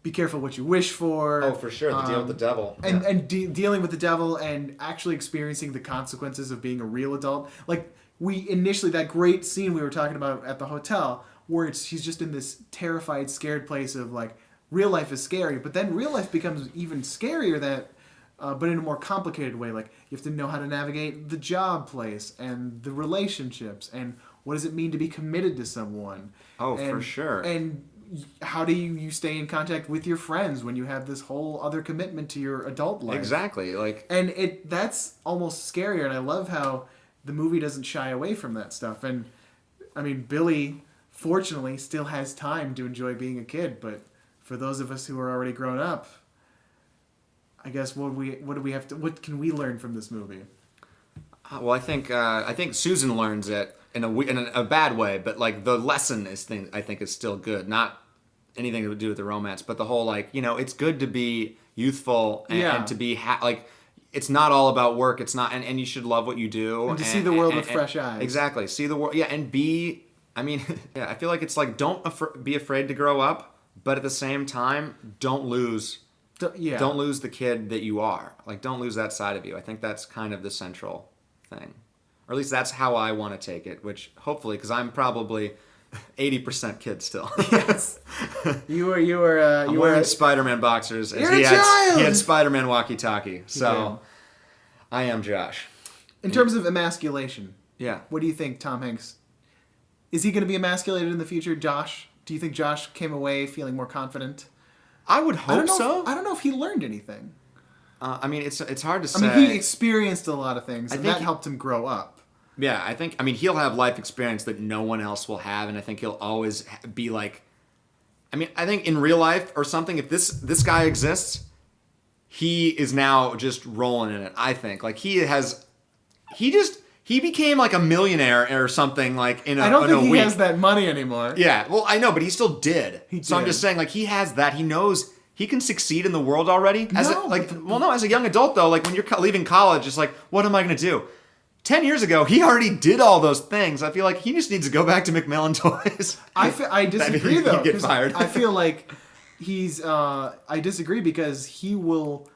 be careful what you wish for. Oh, for sure. The deal with the devil. And dealing with the devil and actually experiencing the consequences of being a real adult. Like, that great scene we were talking about at the hotel, where he's just in this terrified, scared place of like, real life is scary, but then real life becomes even scarier. That but in a more complicated way. Like, you have to know how to navigate the job place and the relationships and what does it mean to be committed to someone. For sure. And how do you stay in contact with your friends when you have this whole other commitment to your adult life? Exactly. And that's almost scarier, and I love how the movie doesn't shy away from that stuff. And I mean, Billy fortunately still has time to enjoy being a kid, but for those of us who are already grown up, I guess what can we learn from this movie? Well, I think Susan learns it in a bad way, but like the lesson I think is still good. Not anything to do with the romance, but the whole it's good to be youthful and to be it's not all about work. It's not, and you should love what you do and to see the world with fresh eyes. Exactly, see the world. Yeah, and be. I mean, I feel like it's like don't be afraid to grow up, but at the same time, don't lose. Don't lose the kid that you are. Like, don't lose that side of you. I think that's kind of the central thing. Or at least that's how I want to take it, which hopefully, because I'm probably 80% kid still. Yes. You were I'm wearing Spider-Man boxers. You're a child! He had Spider-Man walkie-talkie. So, I am Josh. In terms of emasculation, yeah. What do you think, Tom Hanks? Is he going to be emasculated in the future, Josh? Do you think Josh came away feeling more confident? I would hope so. I don't know if he learned anything. I mean, it's hard to say. I mean, he experienced a lot of things, and that helped him grow up. Yeah, I mean, he'll have life experience that no one else will have, and I think he'll always be like... I mean, I think in real life or something, if this guy exists, he is now just rolling in it, I think. Like, he became like a millionaire or something like in a week. I don't think he has that money anymore. Yeah, well, I know, but he still did. So I'm just saying, like, he has that. He knows he can succeed in the world already. As a young adult, though, like when you're leaving college, it's like, what am I going to do? 10 years ago, he already did all those things. I feel like he just needs to go back to McMillan Toys. I disagree, though. He'd get fired. I feel like I disagree because he will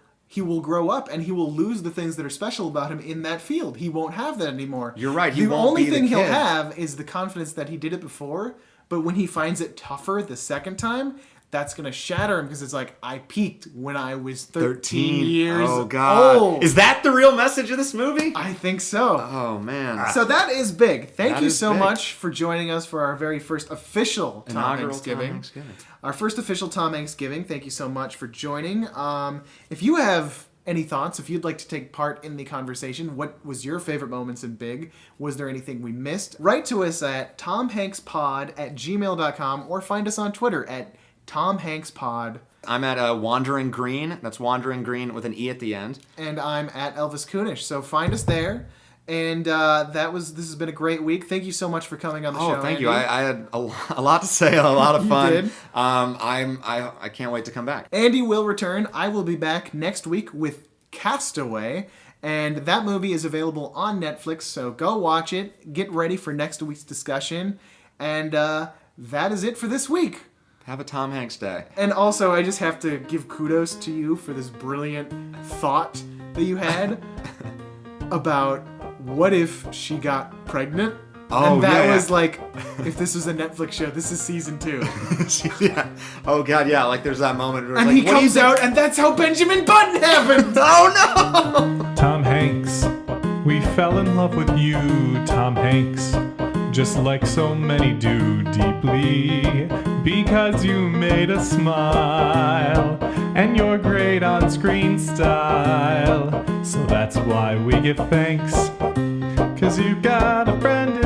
grow up and he will lose the things that are special about him in that field. He won't have that anymore. You're right. The only thing he'll have is the confidence that he did it before, but when he finds it tougher the second time, that's going to shatter him because it's like, I peaked when I was 13 years old. Oh, God. Is that the real message of this movie? I think so. Oh, man. So that is big. Thank you so much for joining us for our very first official TomHanksgiving. Our first official TomHanksgiving. Thank you so much for joining. If you have any thoughts, if you'd like to take part in the conversation, what was your favorite moments in Big? Was there anything we missed? Write to us at tomhankspod@gmail.com or find us on Twitter at tomhankspod. I'm at Wandering Green. That's Wandering Green with an E at the end. And I'm at Elvis Kunesh. So find us there. And this has been a great week. Thank you so much for coming on the show. Oh, thank Andy. you. I had a lot to say, a lot of fun. You did. I can't wait to come back. Andy will return. I will be back next week with Castaway. And that movie is available on Netflix, so go watch it. Get ready for next week's discussion. And that is it for this week. Have a Tom Hanks day. And also, I just have to give kudos to you for this brilliant thought that you had about what if she got pregnant? Oh, and that was like, if this was a Netflix show, this is season 2. Yeah. Oh, God, yeah. Like, there's that moment where and he comes out, and that's how Benjamin Button happened! Oh, no! Tom Hanks, we fell in love with you, Tom Hanks. Just like so many do deeply, because you made us smile, and your great on-screen style. So that's why we give thanks, 'cause you got a friend